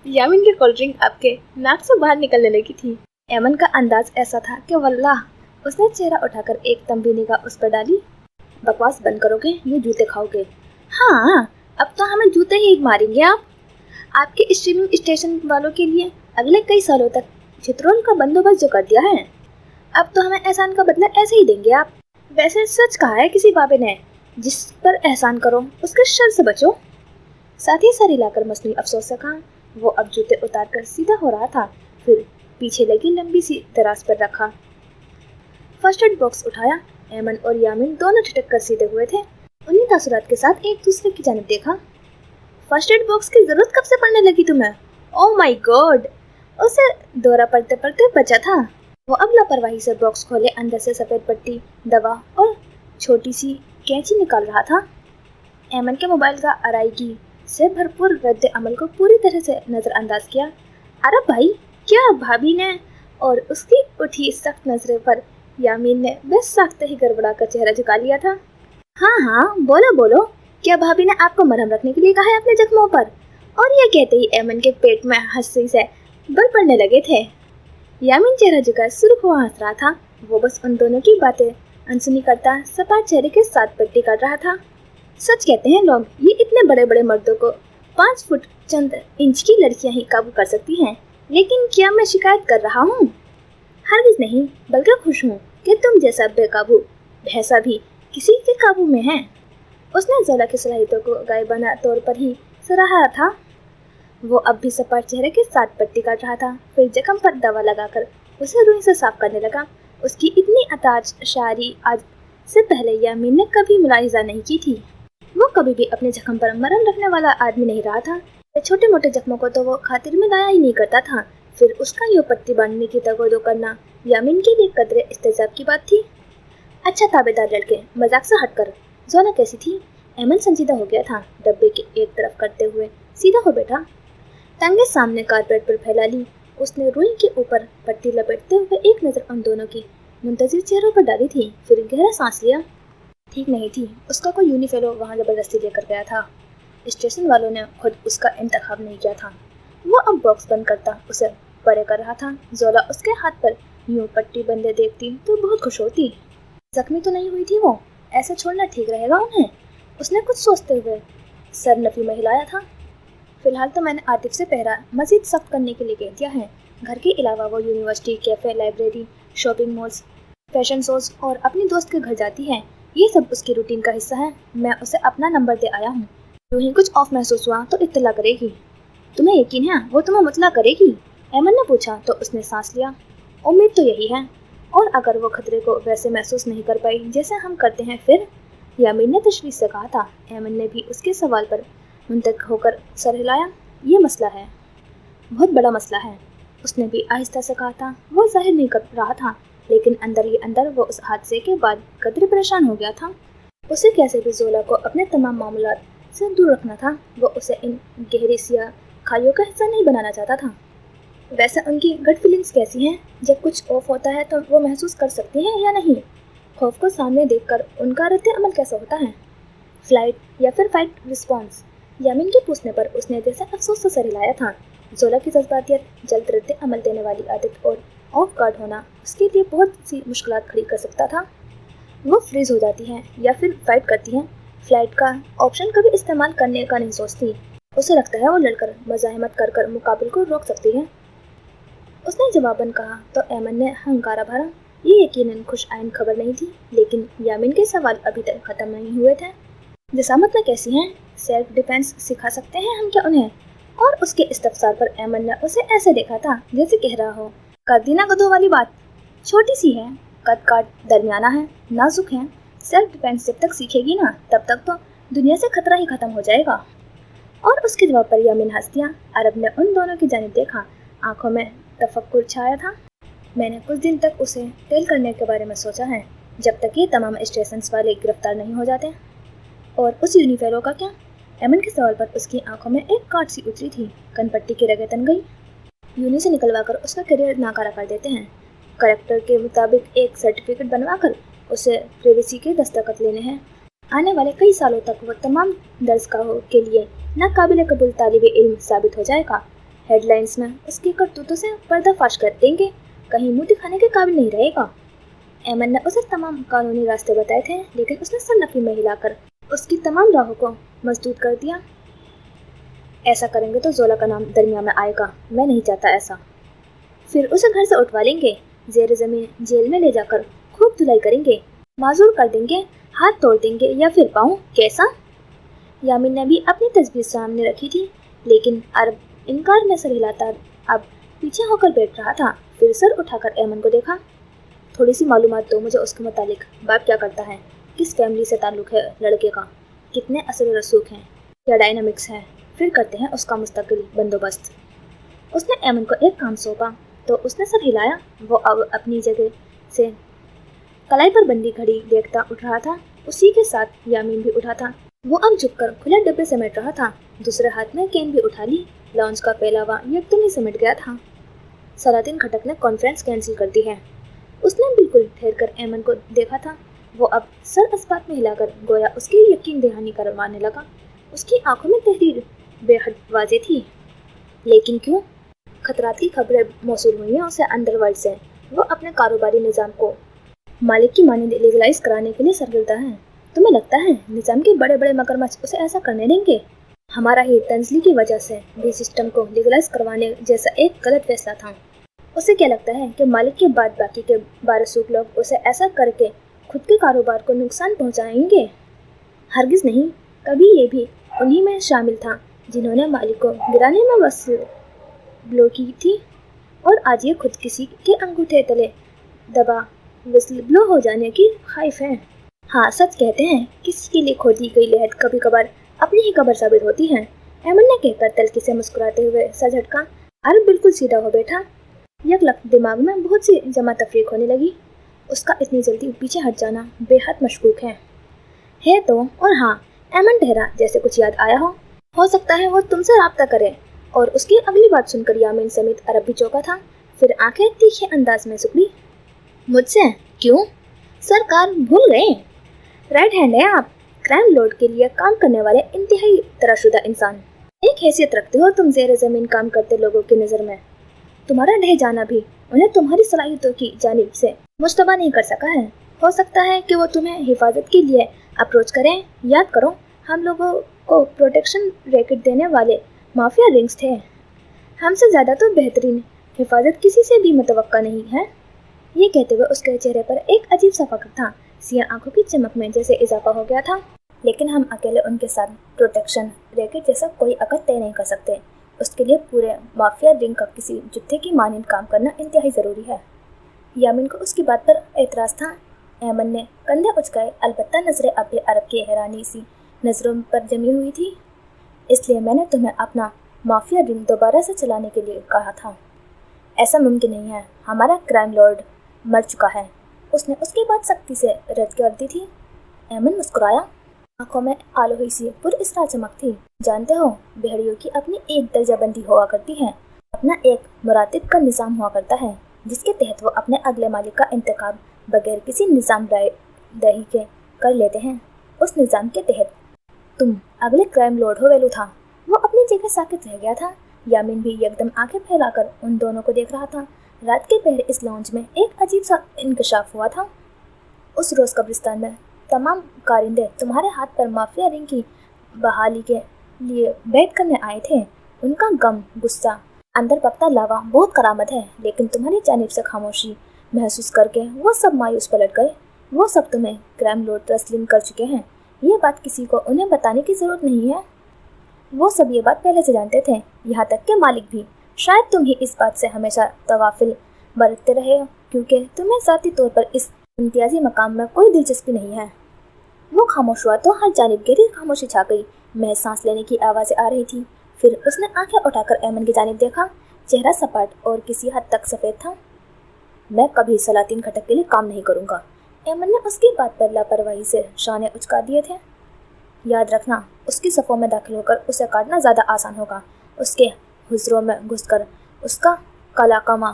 यामीन की कोल्ड ड्रिंक आपके नाक से बाहर निकलने लगी थी। ऐमन का अंदाज ऐसा था कि वल्लाह। उसने चेहरा उठाकर एक तंबी निगाह उस पर डाली। बकवास बंद करोगे, ये जूते खाओगे? हाँ, अब तो हमें जूते ही मारेंगे आप। आपके स्ट्रीमिंग स्टेशन वालों के लिए अगले कई सालों तक चित्रोल का बंदोबस्त जो कर दिया है, अब तो हमें एहसान का बदला ऐसे ही देंगे आप। वैसे सच कहा है किसी बाबे ने, जिस पर एहसान करो उसके शर से बचो। साथ ही सर हिलाकर मसनूई अफसोस से कहा। वो अब जूते उतार कर सीधा हो रहा था, फिर पीछे लगी लंबी सी दराज पर रखा। फर्स्ट एड बॉक्स उठाया। ऐमन और यामीन दोनों ठिठक कर सीधे हुए थे। उन्हीं तासुरात के साथ एक दूसरे की जानिब देखा। फर्स्ट एड बॉक्स की जरूरत कब से पड़ने लगी तुम्हें? Oh my God! उसे दौरा पड़ते पड़ते बचा था। वो अब लापरवाही से बॉक्स खोले अंदर से सफेद पट्टी, दवा और छोटी सी कैंची निकाल रहा था। ऐमन के मोबाइल का अराइगी से भरपूर रद्द अमल को पूरी तरह से नजरअंदाज किया। अरे भाई, क्या भाभी ने? और उसकी उठी सख्त नजरें पर यामीन ने बेसाख्ते ही गड़बड़ा कर चेहरा झुका लिया था। हाँ, बोलो बोलो, क्या भाभी ने आपको मरहम रखने के लिए कहा है अपने जख्मों पर? और ये कहते ही ऐमन के पेट में हंसी से बल पड़ने लगे थे। यामीन चेहरा झुका सुर्ख हुआ हंस रहा था। वो बस उन दोनों की बातें अनसुनी करता सपाट चेहरे के साथ पट्टी कर रहा था। सच कहते हैं लोग, ये इतने बड़े बड़े मर्दों को 5 फुट चंद इंच की लड़कियां ही काबू कर सकती हैं। लेकिन क्या मैं शिकायत कर रहा हूँ? हरगिज नहीं, बल्कि खुश हूँ कि तुम जैसा बेकाबू भैंसा भी किसी के काबू में है। उसने जोला की सलाहियतों को गायबाना तौर पर ही सराहा था। वो अब भी सपाट चेहरे के साथ पट्टी काट रहा था, फिर जख्म पर दवा लगाकर उसे रुई से साफ करने लगा। उसकी इतनी अताज शायरी आज से पहले यामीन ने कभी मुलाहिजा नहीं की थी। वो कभी भी अपने जख्म पर मरहम रखने वाला आदमी नहीं रहा था। छोटे मोटे जख्मों को तो वो खातिर में लाया ही नहीं करता था। फिर उसका यूँ पट्टी बांधने की तगोदो करना यामीन के लिए कदरे इस्तेजाब की बात थी। अच्छा ताबेदार लड़के, मजाक से हटकर, जोला कैसी थी? ऐमन संजीदा हो गया था। डब्बे के एक तरफ करते हुए सीधा हो बैठा। टांगे सामने कारपेट पर फैला ली। उसने रुई के ऊपर पट्टी लपेटते हुए एक नज़र उन दोनों की मुंतजिर चेहरों पर डाली थी, फिर गहरा सांस लिया। ठीक नहीं थी। उसका कोई यूनिफेलो वहाँ ज़बरदस्ती लेकर गया था। स्टेशन वालों ने खुद उसका इंतखाब नहीं किया था। वो अब बॉक्स बंद करता उसे परे कर रहा था। जोला उसके हाथ पर यूं पट्टी बंदे देखती तो बहुत खुश होती। जख्मी तो नहीं हुई थी वो, ऐसे छोड़ना ठीक रहेगा उन्हें, उसने कुछ सोचते हुए सर नफी में हिलाया था। फिलहाल तो मैंने आतिफ से पहरा मजीद सख्त करने के लिए कह दिया है। घर के अलावा वो university, cafe, library, shopping malls, fashion shows और अपनी दोस्त के घर जाती है। ये सब उसकी रूटीन का हिस्सा है। मैं उसे अपना नंबर दे आया हूँ। यूँ ही कुछ ऑफ महसूस हुआ तो इत्तला करेगी। तुम्हें यकीन है वो तुम्हें मुतला करेगी? ऐमन ने पूछा तो उसने सांस लिया। उम्मीद तो यही है। और अगर वो खतरे को वैसे महसूस नहीं कर पाई जैसे हम करते हैं फिर? यामीन ने तशवीश से कहा था। ऐमन ने भी उसके सवाल पर मुंतक होकर सर हिलाया। ये मसला है, बहुत बड़ा मसला है, उसने भी आहिस्ता से कहा था। वो जाहिर नहीं कर रहा था, लेकिन अंदर ही अंदर वो उस हादसे के बाद कदर परेशान हो गया था। उसे कैसे भी जोला को अपने तमाम मामलात से दूर रखना था। वो उसे इन गहरी सियाह खाइयों का हिस्सा नहीं बनाना चाहता था। वैसे उनकी गट फीलिंग्स कैसी हैं? जब कुछ ऑफ होता है तो वो महसूस कर सकती हैं या नहीं? खौफ को सामने देखकर उनका रद्द अमल कैसा होता है? फ्लाइट या फिर फाइट रिस्पॉन्स? यामीन के पूछने पर उसने जैसे अफसोस से सर हिलाया था। जोला की जज्बातियत, जल्द रद्द अमल देने वाली आदत और ऑफ गार्ड होना उसके लिए बहुत सी मुश्किलात खड़ी कर सकता था। वो फ्रीज हो जाती है या फिर फाइट करती है। फ्लाइट का ऑप्शन कभी इस्तेमाल करने का नहीं सोचती। उसे लगता है वो लड़कर मज़ाहमत कर मुकाबले को रोक सकती है। उसने जवाबन कहा तो ऐमन ने हंकारा भरा। ये यकीनन खुश आइन खबर नहीं थी, लेकिन यामीन के सवाल अभी तक ख़त्म नहीं हुए थे। जसामत में कैसी हैं? सेल्फ डिफेंस सिखा सकते हैं हम क्या उन्हें? और उसके इस्तफसार पर ऐमन ने उसे ऐसे देखा था जैसे कह रहा हो, कर दी ना गधों वाली बात। छोटी सी है, कद काट दरमियाना है, नाजुक है। सेल्फ डिफेंस जब तक सीखेगी ना तब तक तो दुनिया से खतरा ही खत्म हो जाएगा। और उसके जवाब पर यामीन हंस दिया। अरब ने उन दोनों की जानिब देखा। आंखों में तफक्कुर छाया था। मैंने कुछ दिन तक उसे टेल करने के बारे में सोचा है, जब तक ये तमाम स्टेशन वाले गिरफ्तार नहीं हो जाते। और उस यूनिफेरो का क्या? ऐमन के सवाल पर उसकी आंखों में एक काट सी उतरी थी। कनपट्टी की रगें तन गई। यूनि से निकलवा कर उसका करियर नाकारा कर देते हैं। करेक्टर के मुताबिक एक सर्टिफिकेट बनवा कर उसे प्रिवेसी के दस्तखत लेने हैं। आने वाले कई सालों तक वो तमाम दर्शकों के लिए नाकाबिल कबूल तालिब इल्म साबित हो जाएगा। हेडलाइंस में उसकी करतूतों से पर्दाफाश कर देंगे। कहीं मुंह दिखाने के काबिल नहीं रहेगा। ऐमन ने उसे तमाम कानूनी रास्ते बताए थे, लेकिन उसने सर नफी में हिलाकर उसकी तमाम राहों को मजदूद कर दिया। ऐसा करेंगे तो जोला का नाम दरमिया में आएगा। मैं नहीं चाहता ऐसा। फिर उसे घर से उठवा लेंगे, जेर ज़मीन जेल में ले जाकर खूब धुलाई करेंगे, माजूर कर देंगे, हाथ तोड़ देंगे या फिर पाँव। कैसा? यामीन ने भी अपनी तस्वीर सामने रखी थी, लेकिन अरब इनकार में सर हिलाता अब पीछे होकर बैठ रहा था। फिर सर उठाकर ऐमन को देखा। थोड़ी सी मालूमात दो मुझे उसके मुतालिक। बाप क्या करता है? किस फैमिली से ताल्लुक़ है लड़के का? कितने असर रसूख हैं? क्या डायनामिक्स है? फिर करते हैं उसका मुस्तकिल बंदोबस्त। उसने ऐमन को एक काम सौंपा तो उसने सर हिलाया। वो अब अपनी जगह से कलाई पर बंदी घड़ी देखता उठ रहा था। उसी के साथ यामीन भी उठा था। वो अब झुककर खुले डब्बे समेट रहा था। दूसरे हाथ में कैन भी उठा ली। लॉन्च का पहलावा एकदम ही समेट गया था। सलातीन खटक ने कॉन्फ्रेंस कैंसिल कर दी है। उसने बिल्कुल ठहर कर ऐमन को देखा था। वो अब सर अस्बात में हिलाकर गोया उसकी यकीन दहानी करवाने लगा। उसकी आंखों में तहरीर बेहद वाज़े थी। लेकिन क्यों? खतरात की खबरें मौसूल हुई हैं उसे अंडरवर्ल्ड से। वो अपने कारोबारी निज़ाम को मालिक की मानिंद लीगलाइज कराने के लिए सरगर्दा है। तुम्हें लगता है निज़ाम के बड़े बड़े मगरमच्छ उसे ऐसा करने देंगे? हमारा ही तंजली की वजह से भी सिस्टम को लीगलाइज करवाने जैसा एक गलत फैसला था। उसे क्या लगता है कि मालिक के बाद बाकी के 12 लोग उसे ऐसा करके खुद के कारोबार को नुकसान पहुंचाएंगे? हरगिज़ नहीं। कभी ये भी उन्हीं में शामिल था जिन्होंने मालिक को गिराने में वसील ब्लो की थी, और आज ये खुद किसी के अंगूठे तले दबा विस्ल ब्लो हो जाने की ख्वाहिश है। हाँ, सच कहते हैं किसी के लिए खोदी गई लहद कभी कभार अपनी ही कब्र साबित होती है। ऐमन ने कहकर तल्खी से मुस्कुराते हुए सर झटका। अरब बिल्कुल सीधा हो बैठा। यकलक दिमाग में बहुत सी जमा तफरीक होने लगी। उसका इतनी जल्दी पीछे हट जाना बेहद मशकूक है तो। और हाँ, ऐमन ठहरा जैसे कुछ याद आया हो सकता है वो तुमसे राब्ता करे। और उसकी अगली बात सुनकर यामीन समेत अरब भी चौंका था। फिर आंखें तीखे अंदाज में सुकड़ी। मुझसे? क्यों? सरकार भूल गए? राइट हैंड है आप, क्राइम लॉर्ड के लिए काम करने वाले इंतहाई तराशुदा इंसान। एक हैसियत रखते हो तुम ज़ेर ज़मीन काम करते लोगों की नज़र में। तुम्हारा ढह जाना भी उन्हें तुम्हारी सलाहियतों की जानिब से मुश्तबा नहीं कर सका है। हो सकता है कि वो तुम्हें हिफाजत के लिए अप्रोच करें। याद करो, हम लोगों को प्रोटेक्शन रैकेट देने वाले माफिया रिंग्स थे। हमसे ज़्यादा तो बेहतरीन हिफाजत किसी से भी मुतवक्का नहीं है। ये कहते हुए उसके चेहरे पर एक अजीब सा फक्र था। सियाह आंखों की चमक में जैसे इजाफा हो गया था। लेकिन हम अकेले उनके साथ प्रोटेक्शन रैकेट जैसा कोई अकद तय नहीं कर सकते। उसके लिए पूरे माफिया रिंग का किसी जुत्थे की मानिंद काम करना इंतहाई ज़रूरी है। यामिन को उसकी बात पर एतराज़ था। ऐमन ने कंधे उचकाए, अलबत्ता नज़रें अपने अरब की हैरानी सी नज़रों पर जमी हुई थी। इसलिए मैंने तुम्हें अपना माफिया रिंग दोबारा से चलाने के लिए कहा था। ऐसा मुमकिन नहीं है, हमारा क्राइम लॉर्ड मर चुका है। उसने उसकी बात सख्ती से रद्द कर दी थी। ऐमन मुस्कुराया, आंखों में आलोही सी पुरअसरार चमक थी। जानते हो, भेड़ियों की अपनी एक दर्जाबंदी हुआ करती है, अपना एक मुरातिब का निज़ाम हुआ करता है, जिसके तहत वो अपने अगले मालिक का इंतखाब बगैर किसी निज़ाम राय दही के कर लेते हैं। उस निज़ाम के तहत तुम अगले क्राइम लॉर्ड हो वेलू था। वो अपनी जगह साकित रह गया था। यामिन भी एकदम आंखें फैलाकर उन दोनों को देख रहा था। रात के पहर इस लॉन्ज में एक अजीब सा इंकशाफ हुआ था। उस रोज़ कब्रिस्तान में तमाम कारिंदे तुम्हारे हाथ पर माफिया रिंग की बहाली के लिए बैठ करने आए थे। उनका गम, गुस्सा, अंदर पकता लावा बहुत करामत है, लेकिन तुम्हारी जानिब से खामोशी महसूस करके वो सब मायूस पलट गए। वो सब तुम्हें क्राइम लॉर्ड तस्लीम कर चुके हैं। ये बात किसी को उन्हें बताने की ज़रूरत नहीं है। वो सब ये बात पहले से जानते थे, यहाँ तक के मालिक भी। शायद तुम ही इस बात से हमेशा तगाफिल बरतते रहे हो, क्योंकि तुम्हें ज़ाती तौर पर इस इम्तियाजी मकाम में कोई दिलचस्पी नहीं है। वो खामोश हुआ तो हर जानिब गहरी खामोशी छा गई। महज सांस लेने की आवाज़ें आ रही थी। फिर उसने आंखें उठाकर ऐमन की जानिब देखा। चेहरा सपाट और किसी हद तक सफ़ेद था। मैं कभी सलातीन खटक के लिए काम नहीं करूँगा। ऐमन ने उसकी बात पर लापरवाही से शाने उचका दिए थे। याद रखना, उसकी सफ़ों में दाखिल होकर उसे काटना ज़्यादा आसान होगा। उसके हुजरों में घुसकर उसका कलाकमा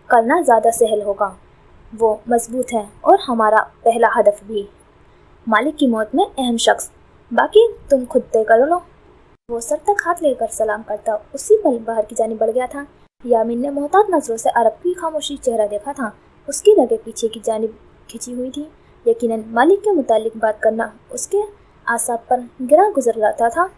करना ज़्यादा सहल होगा। वो मजबूत है और हमारा पहला हदफ भी। मालिक की मौत में अहम शख्स, बाकी तुम खुद तय कर लो। वो सर तक हाथ लेकर सलाम करता उसी पल बाहर की जानिब बढ़ गया था। यामिन ने मोहतात नजरों से अरब की खामोशी चेहरा देखा था। उसकी रगें पीछे की जानिब खिंची हुई थी। यकीनन मालिक के मुतालिक बात करना उसके आसाब पर गिरा गुजर रहा था।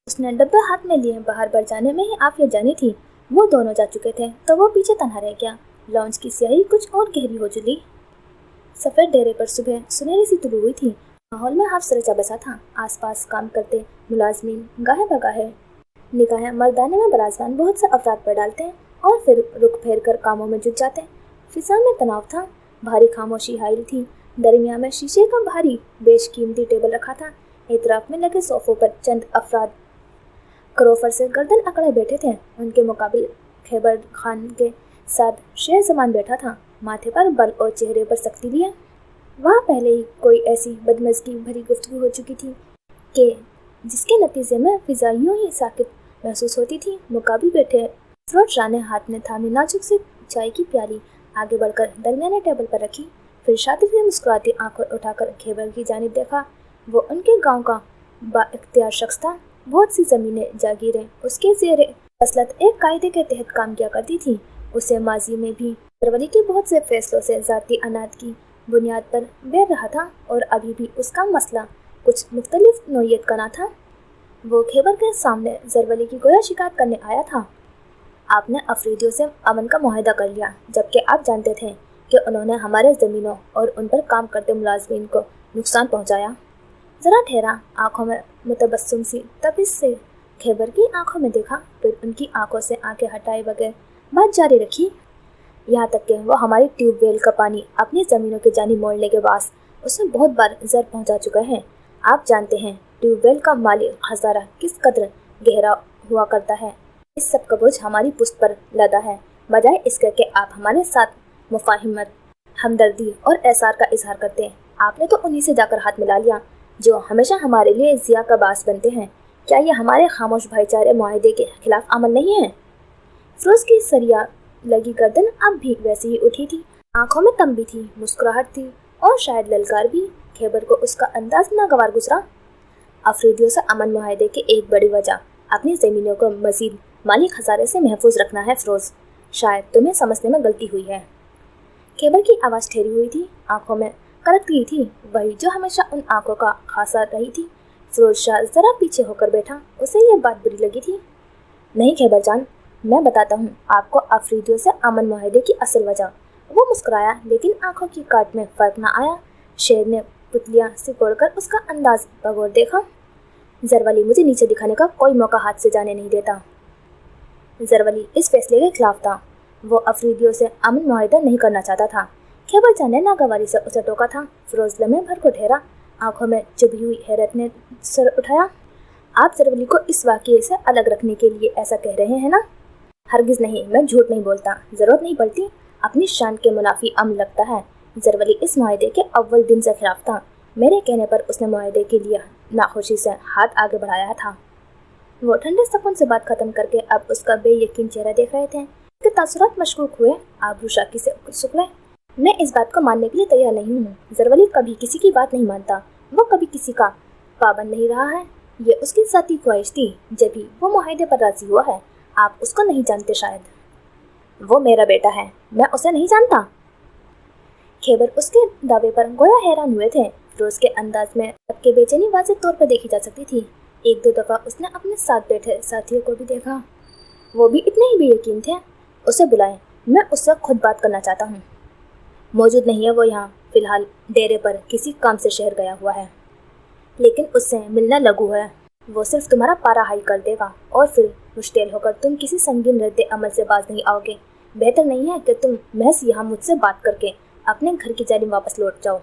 उसने डब्बे हाथ में लिए बाहर बढ़ जाने में ही आफियत जानी थी। वो दोनों जा चुके थे तो वो पीछे तन्हा रह गया। लॉन्च की स्याही कुछ और गहरी हो चुकी। सफ़ेद डेरे पर सुबह सुनहरी सी तुलू हुई थी। माहौल में हाफ सरचा बसा था। आसपास काम करते मुलाजमीन गाहे बगाहे निगाहें मर्दाने में बराजमान बहुत से अफराद पर डालते हैं और फिर रुख फेर कर कामों में जुट जाते। फिजा में तनाव था। भारी खामोशी हाइल थी। दरमियान में शीशे का भारी बेशकीमती टेबल रखा था। इतराफ में लगे सोफों पर चंद अफराद करोफर से गर्दन अकड़े बैठे थे। उनके मुकाबिल खैबर खान के साथ शेर जमान बैठा था, माथे पर बल और चेहरे पर सख्ती लिए। वहाँ पहले ही कोई ऐसी बदमज़गी भरी गुफ्तगू हो चुकी थी कि जिसके नतीजे में फिजा यूं ही साकित महसूस होती थी। मुकाबिल बैठे अफरोज शाह ने हाथ में थामी नाजुक सी चाय की प्याली आगे बढ़कर दरमियाने टेबल पर रखी। फिर शातिर से मुस्कुराती आंखें उठाकर खैबर की जानिब देखा। वो उनके गांव का बाइख्तियार शख्स था। बहुत सी ज़मीनें जागीरें उसके ज़ेरे असलत एक कायदे के तहत काम किया करती थी। उसे माजी में भी दरवली के बहुत से फैसलों से ज़ाती अनाद की बुनियाद पर बैठ रहा था और अभी भी उसका मसला कुछ मुख्तलिफ नौयत का ना था। वो खैबर के सामने ज़रवली की गोया शिकायत करने आया था। आपने अफरीदियों से अमन का मुआहदा कर लिया, जबकि आप जानते थे कि उन्होंने हमारे ज़मीनों और उन पर काम करते मुलाजमीन को नुकसान पहुंचाया। ज़रा ठहरा, आंखों में मुतबस्सुम सी तपिश से खैबर की आंखों में देखा, फिर उनकी आंखों से आंखें हटाए बगैर बात जारी रखी। यहाँ तक कि वो हमारी ट्यूबवेल का पानी अपनी ज़मीनों के जानी मोड़ने के बाद उसमें बहुत बार ज़र पहुँचा चुका है। आप जानते हैं ट्यूबवेल का माली खसारा किस कदर गहरा हुआ करता है। इस सब का बोझ हमारी पुश्त पर लदा है। बजाय इसके कि आप हमारे साथ मुफाहिमत, हमदर्दी और एहसार का इजहार करते हैं, आपने तो उन्हीं से जाकर हाथ मिला लिया जो हमेशा हमारे लिए ज़िया का बास बनते हैं। क्या ये हमारे खामोश भाईचारे मुआहदे के खिलाफ अमल नहीं है? फिरोज की सरिया लगी गर्दन अब भी वैसी ही उठी थी। आंखों में तंबी थी, मुस्कुराहट थी और शायद ललकार भी। खैबर को उसका अंदाज नागवार गुजरा। अफरीदियों से अमन मुआहदे की एक बड़ी वजह अपनी ज़मीनों को मज़ीद माली खसारे से महफूज रखना है फ़िरोज़। शायद तुम्हें समझने में गलती हुई है। खैबर की आवाज़ ठहरी हुई थी, आंखों में करक गई थी, वही जो हमेशा उन आंखों का खासा रही थी। फ़िरोज़ शाह ज़रा पीछे होकर बैठा, उसे ये बात बुरी लगी थी। नहीं खैबर जान, मैं बताता हूँ आपको अफरीदियों से अमन मुआहदे की असल वजह। वो मुस्कुराया, लेकिन आंखों की काट में फ़र्क न आया। शेर ने पुतलियाँ सिकोड़कर उसका अंदाज बगौर देखा। ज़रवली मुझे नीचे दिखाने का कोई मौका हाथ से जाने नहीं देता। ज़रवली इस फैसले के खिलाफ था। वो अफरीदियों से अमन मुआहदा नहीं करना चाहता था। खैबर जान ने नागवारी से उसे टोका था। फ़िरोज़ लम्हे भर को ठहरा, आंखों में चुभी हुई हैरत ने सर उठाया। आप ज़रवली को इस वाक़ये से अलग रखने के लिए ऐसा कह रहे हैं ना? हरगिज़ नहीं, मैं झूठ नहीं बोलता, ज़रूरत नहीं पड़ती। अपनी शान के मुनाफी अमल लगता है। ज़रवली इस मुआहदे के अव्वल दिन से खिलाफ था। मेरे कहने पर उसने मुआहदे के लिए नाखुशी से हाथ आगे बढ़ाया था। वो ठंडे सुकून से बात खत्म करके अब उसका बेयकीन चेहरा देख रहे थे कि तासुरात मशकूक हुए, आबरू शाकी से सुखड़े। मैं इस बात को मानने के लिए तैयार नहीं हूँ। ज़रवली कभी किसी की बात नहीं मानता, वो कभी किसी का पाबंद नहीं रहा है। ये उसकी ज़ाती ख्वाहिश थी, जब भी वो मुआहदे पर राज़ी हुआ है। आप उसको नहीं जानते शायद। वो मेरा बेटा है, मैं उसे नहीं जानता। खैबर उसके दावे पर गोया हैरान हुए थे। फ़िरोज़ के अंदाज में अब के बेचैनी वाज़ेह तौर पर देखी जा सकती थी। एक दो दफ़ा उसने अपने साथ बैठे साथियों को भी देखा, वो भी इतने ही बेयकीन थे। उसे बुलाएं, मैं उससे खुद बात करना चाहता हूँ। मौजूद नहीं है वो यहाँ, फ़िलहाल डेरे पर किसी काम से शहर गया हुआ है, लेकिन उससे मिलना लगू है। वो सिर्फ तुम्हारा पारा हाई कर देगा और फिर मुश्किल होकर तुम किसी संगीन रद्द अमल से बाज नहीं आओगे। बेहतर नहीं है कि तुम महज यहाँ मुझसे बात करके अपने घर की जानिब वापस लौट जाओ।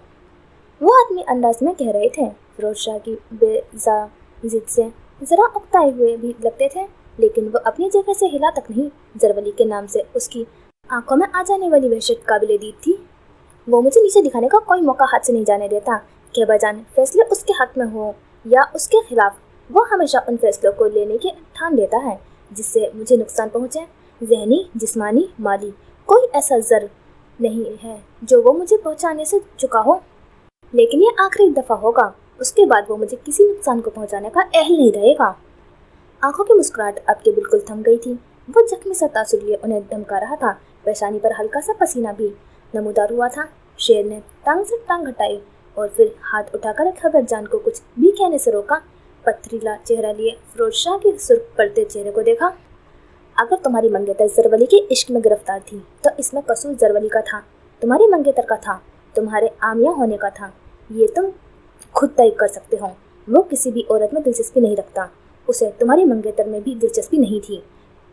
वो आदमी अंदाज में कह रहे थे। फ़िरोज़ शाह की बेजा जिद से ज़रा उकताए हुए भी लगते थे, लेकिन वो अपनी जगह से हिला तक नहीं। ज़रवली के नाम से उसकी आंखों में आ जाने वाली वहशत काबिल दीद थी। वो मुझे नीचे दिखाने का कोई मौका हाथ से नहीं जाने देता। के बजान फैसले उसके हक में हो या उसके खिलाफ, वो हमेशा उन फैसलों को लेने के ठान लेता है जिससे मुझे नुकसान पहुँचे, ज़हनी, जिस्मानी, माली। कोई ऐसा ज़र नहीं है जो वो मुझे पहुँचाने से चुका हो, लेकिन ये आखिरी दफ़ा होगा। उसके बाद वो मुझे किसी नुकसान को पहुँचाने का अहल नहीं रहेगा। आंखों की मुस्कुराहट अब के बिल्कुल थम गई थी। वो जख्मी सा तासुर लिए उन्हें धमका रहा था। पेशानी पर हल्का सा पसीना भी नमूदार हुआ था। शेर ने टांग से टांग हटाई और फिर हाथ उठाकर खबर जान को कुछ भी कहने से रोका। पथरीला चेहरा लिए फ़िरोज़ शाह के सुर्ख पड़ते चेहरे को देखा। अगर तुम्हारी मंगेतर ज़रवली के इश्क में गिरफ्तार थी तो इसमें कसूर ज़रवली का था, तुम्हारी मंगेतर का था, तुम्हारे आमिया होने का था। ये तुम खुद तय कर सकते हो। वो किसी भी औरत में दिलचस्पी नहीं रखता, उसे तुम्हारी मंगेतर में भी दिलचस्पी नहीं थी।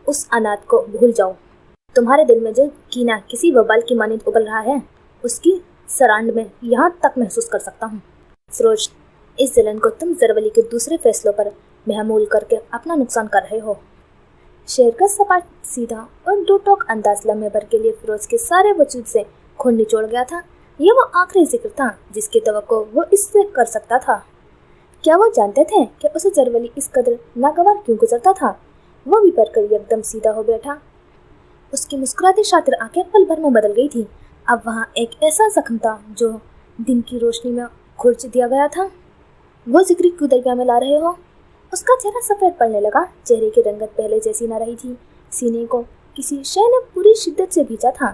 उस अनाथ को भूल जाओ। तुम्हारे दिल में जो कीना किसी वबाल की मानिंद उबल रहा है, उसकी सरांड में यहाँ तक महसूस कर सकता हूँ। फ़िरोज़, इस जलन को तुम ज़रवली के दूसरे फैसलों पर महमूल करके अपना नुकसान कर रहे हो। शेर का सपाट, सीधा और दो टोक अंदाज लम्हे भर के लिए फ़िरोज़ के सारे वजूद से खून निचोड़ गया था। ये वो आखिरी जिक्र था जिसकी तवक्को वो इससे कर सकता था। क्या वो जानते थे कि उसे ज़रवली इस कदर नागवार क्यों गुजरता था? वो भी पर कर एकदम सीधा हो बैठा। उसकी मुस्कुराती शातिर आंखें पल भर में बदल गई थी। अब वहाँ एक ऐसा जख्म था जो दिन की रोशनी में खुरच दिया गया था। वो जिक्र क्यों दरगाह में ला रहे हो? उसका चेहरा सफ़ेद पड़ने लगा। चेहरे की रंगत पहले जैसी न रही थी। सीने को किसी शय ने पूरी शिद्दत से भींचा था,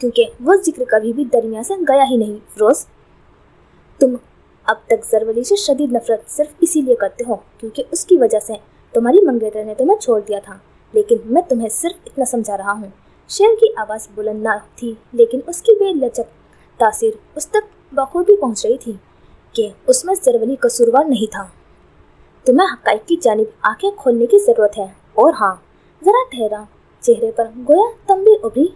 क्योंकि वो जिक्र कभी भी दरमियान से गया ही नहीं। फ़िरोज़, तुम अब तक ज़रवली से शदीद नफरत सिर्फ इसीलिए करते हो क्योंकि उसकी वजह से तुम्हारी मंगेतर ने तुम्हें छोड़ दिया था। लेकिन मैं तुम्हें सिर्फ इतना समझा रहा हूँ। शेर की आवाज़ बुलंद न थी, लेकिन उसकी बेलचक तासीर उस तक बखूबी पहुँच रही थी कि उसमें ज़रवली कसूरवार नहीं था। तुम्हें हक़ाइक़ की जानिब आंखें खोलने की ज़रूरत है। और हाँ, ज़रा ठहरा। चेहरे पर गोया तंबी उभरी।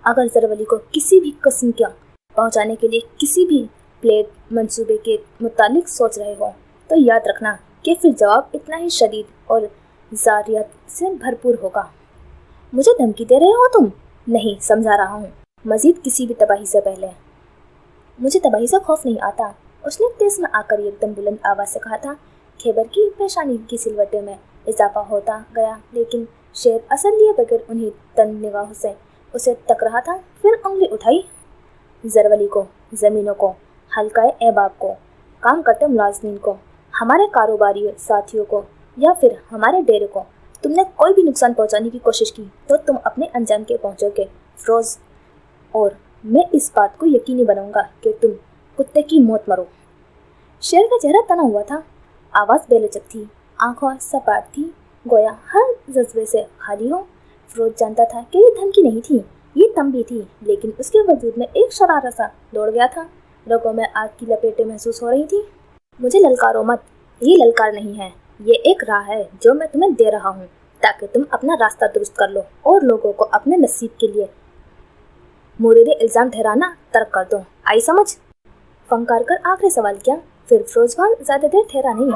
अगर ज़रवली को किसी भी किस्म का पहुँचाने के लिए किसी भी प्लेट मंसूबे के मुतालिक सोच रहे हो तो याद रखना कि फिर जवाब इतना ही शदीद और ज़ारियत से भरपूर होगा। मुझे धमकी दे रहे हो तुम? नहीं, समझा रहा हूँ। मज़ीद किसी भी तबाही से पहले। मुझे तबाही से खौफ नहीं आता, उसने तेज़ में आकर एकदम बुलंद आवाज़ से कहा था। खैबर की पेशानी की सिलवटे में इजाफा होता गया, लेकिन शेर असर लिए बगैर उन्हीं तंग निगाहों से उसे तक रहा था। फिर उंगली उठाई। ज़रवली को, ज़मीनों को, हल्का अहबाब को, काम करते मुलाजिमीन को, हमारे कारोबारी साथियों को या फिर हमारे डेरे को तुमने कोई भी नुकसान पहुंचाने की कोशिश की तो तुम अपने अंजाम के पहुंचोगे फिरोज, और मैं इस बात को यकीनी बनाऊंगा कि तुम कुत्ते की मौत मरो। शेर का चेहरा तना हुआ था, आवाज़ बेलचक थी, आंखों सपाट थी, गोया हर जज्बे से खाली हो। फिरोज जानता था कि ये धमकी नहीं थी, ये तंबी थी, लेकिन उसके वजूद में एक शरारा सा दौड़ गया था। रगों में आग की लपेटें महसूस हो रही थी। मुझे ललकारो मत, ये ललकार नहीं है, ये एक राह है जो मैं तुम्हें दे रहा हूँ ताकि तुम अपना रास्ता दुरुस्त कर लो और लोगों को अपने नसीब के लिए मुरीदे इल्ज़ाम ठहराना तर्क कर दो। आई समझ? फंकार कर आखिरी सवाल किया। फिर फिरोज खान ज़्यादा देर ठहरा नहीं,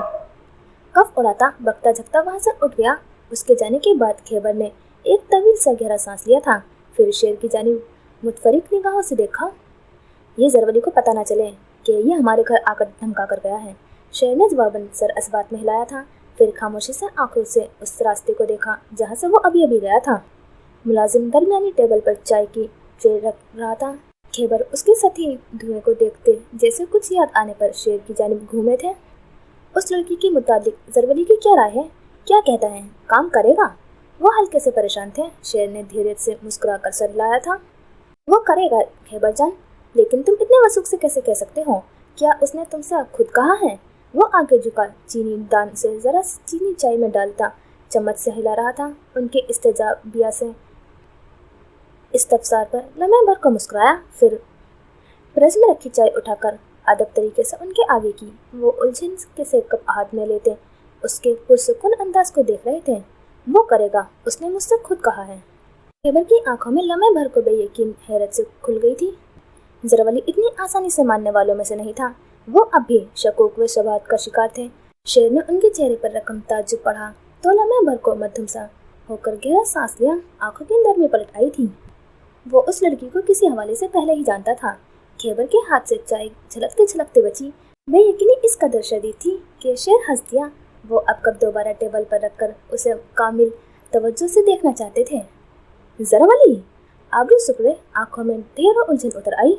कफ उड़ाता बकता झकता वहाँ से उठ गया। उसके जाने के बाद खैबर ने एक तवील सा गहरा सांस लिया था, फिर शेर की जानिब मुतफरिक निगाहों से देखा। ये ज़रवली को पता ना चले कि ये हमारे घर आकर धमका कर गया है। शेर ने जवाबन सर असबात में हिलाया था, फिर खामोशी से आंखों से उस रास्ते को देखा जहाँ से वो अभी अभी गया था। मुलाजिम दरमियानी टेबल पर चाय की ट्रे रख रहा था। खैबर उसके सती धुएं को देखते जैसे कुछ याद आने पर शेर की जानिब घूमे थे। उस लड़की के मुताबिक ज़रवली की क्या राय है, क्या कहता है, काम करेगा? वो हल्के से परेशान थे। शेर ने धीरे से मुस्कुरा कर सर हिलाया था। वो करेगा खैबर जान, लेकिन तुम इतने वसूख से कैसे कह सकते हो? क्या उसने तुमसे खुद कहा है? वो आगे झुका चीनी दान से जरा चीनी चाय में डालता चम्मच से हिला रहा था। उनके इस्तेजाबिया से इस्तफसार पर लम्हे भर को मुस्कुराया, फिर प्रेस में रखी चाय उठाकर अदब तरीके से उनके आगे की। वो उलझन के से कप हाथ में लेते उसके पुरसुकून अंदाज को देख रहे थे। वो करेगा, उसने मुझसे खुद कहा है। खैबर की आंखों में लम्हे भर को बेयकीन हैरत से खुल गई थी। ज़रवली इतनी आसानी से मानने वालों में से नहीं था। वो अब भी शकूक व शबाहत का शिकार थे। शेर ने उनके चेहरे पर रकम ताज्जुब पढ़ा तो लम्हे भर को मध्यम सा होकर गहरा सांस लिया। आंखों की नरमी पलट आई थी। वो उस लड़की को किसी हवाले से पहले ही जानता था। खैबर के हाथ से चाय झलकते झलकते बची। बेयकीनी इस कदर शदीद थी कि शेर हंस दिया। वो अब कब दोबारा टेबल पर रखकर उसे कामिल तवज्जो से देखना चाहते थे। ज़रवली, आबरू सुकड़े, आंखों में ढेरों उलझन उतर आई।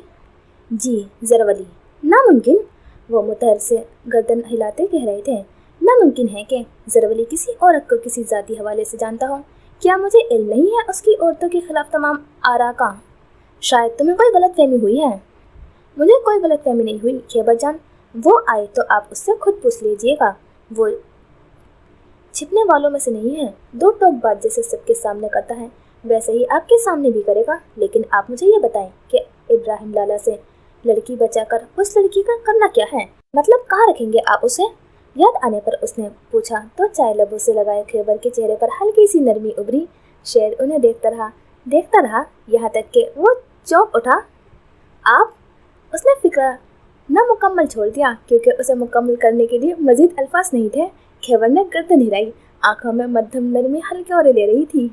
जी ज़रवली, नामुमकिन, वो मुतहर से गर्दन हिलाते कह रहे थे। नामुमकिन है कि ज़रवली किसी औरत को किसी ज़ाती हवाले से जानता हो। क्या मुझे इल्म नहीं है उसकी औरतों के खिलाफ तमाम आरा का? शायद तुम्हें कोई गलत फहमी हुई है। मुझे कोई गलत फहमी नहीं हुई खैबर जान। वो आए तो आप उससे खुद पूछ लीजिएगा। वो छिपने वालों में से नहीं है। दो टोक बात जैसे सबके सामने करता है वैसे ही आपके सामने भी करेगा। लेकिन आप मुझे ये बताएं कि इब्राहिम लाला से लड़की बचाकर उस लड़की का करना क्या है? मतलब कहाँ रखेंगे आप उसे? याद आने पर उसने पूछा तो चाय लबों से लगाए खैबर के चेहरे पर हल्की सी नरमी उभरी। शेर उन्हें देखता रहा यहाँ तक कि वो चौंक उठा। आप? उसने फिक्र न मुकम्मल छोड़ दिया क्योंकि उसे मुकम्मल करने के लिए मजीद अल्फाज नहीं थे। खैबर ने गर्दन हिलाई, आंखों में मध्यम नरमी हल्के और ले रही थी।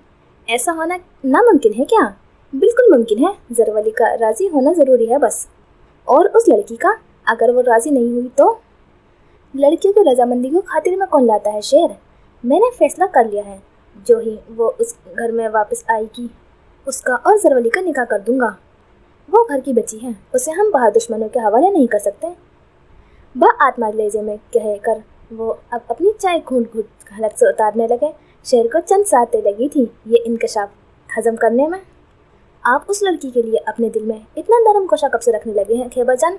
ऐसा होना नामुमकिन है क्या? बिल्कुल मुमकिन है। ज़रवली का राजी होना ज़रूरी है बस। और उस लड़की का? अगर वो राजी नहीं हुई तो? लड़कियों की रजामंदी को खातिर में कौन लाता है शेर? मैंने फैसला कर लिया है, जो ही वो उस घर में वापस आएगी उसका और ज़रवली का निकाह कर दूंगा। वो घर की बच्ची है, उसे हम बाहर दुश्मनों के हवाले नहीं कर सकते। आत्मा लेजे में कहकर वो अब अपनी चाय घूंट घूंट हलक से उतारने लगे। शेर को चंद सातें लगी थी ये इंकशाफ हजम करने में। आप उस लड़की के लिए अपने दिल में इतना नरम कोशा कब से रखने लगे हैं खैबर जान?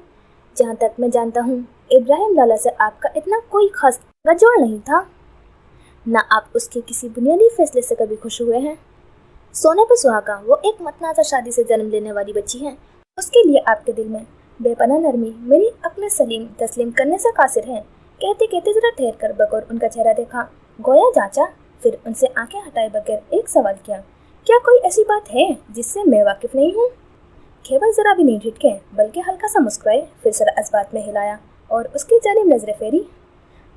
जहाँ तक मैं जानता हूँ इब्राहिम लाला से आपका इतना कोई खास गठजोड़ नहीं था। ना आप उसके किसी बुनियादी फैसले से कभी खुश हुए हैं। सोने पर सुहागा, वो एक मतनाज़ा शादी से जन्म लेने वाली बच्ची है। उसके लिए आपके दिल में बेपनाह नरमी मेरी अक्ल सलीम तस्लीम करने से कासिर है। कहते कहते जरा ठहर कर बगौर उनका चेहरा देखा, गोया जांचा, फिर उनसे आंखें हटाए बगैर एक सवाल किया, क्या कोई ऐसी बात है जिससे मैं वाकिफ नहीं हूँ? खैबर जरा भी नहीं झिटके बल्कि हल्का सा मुस्कुराए, फिर सर असबात में हिलाया और उसकी जानिब नजरें फेरी।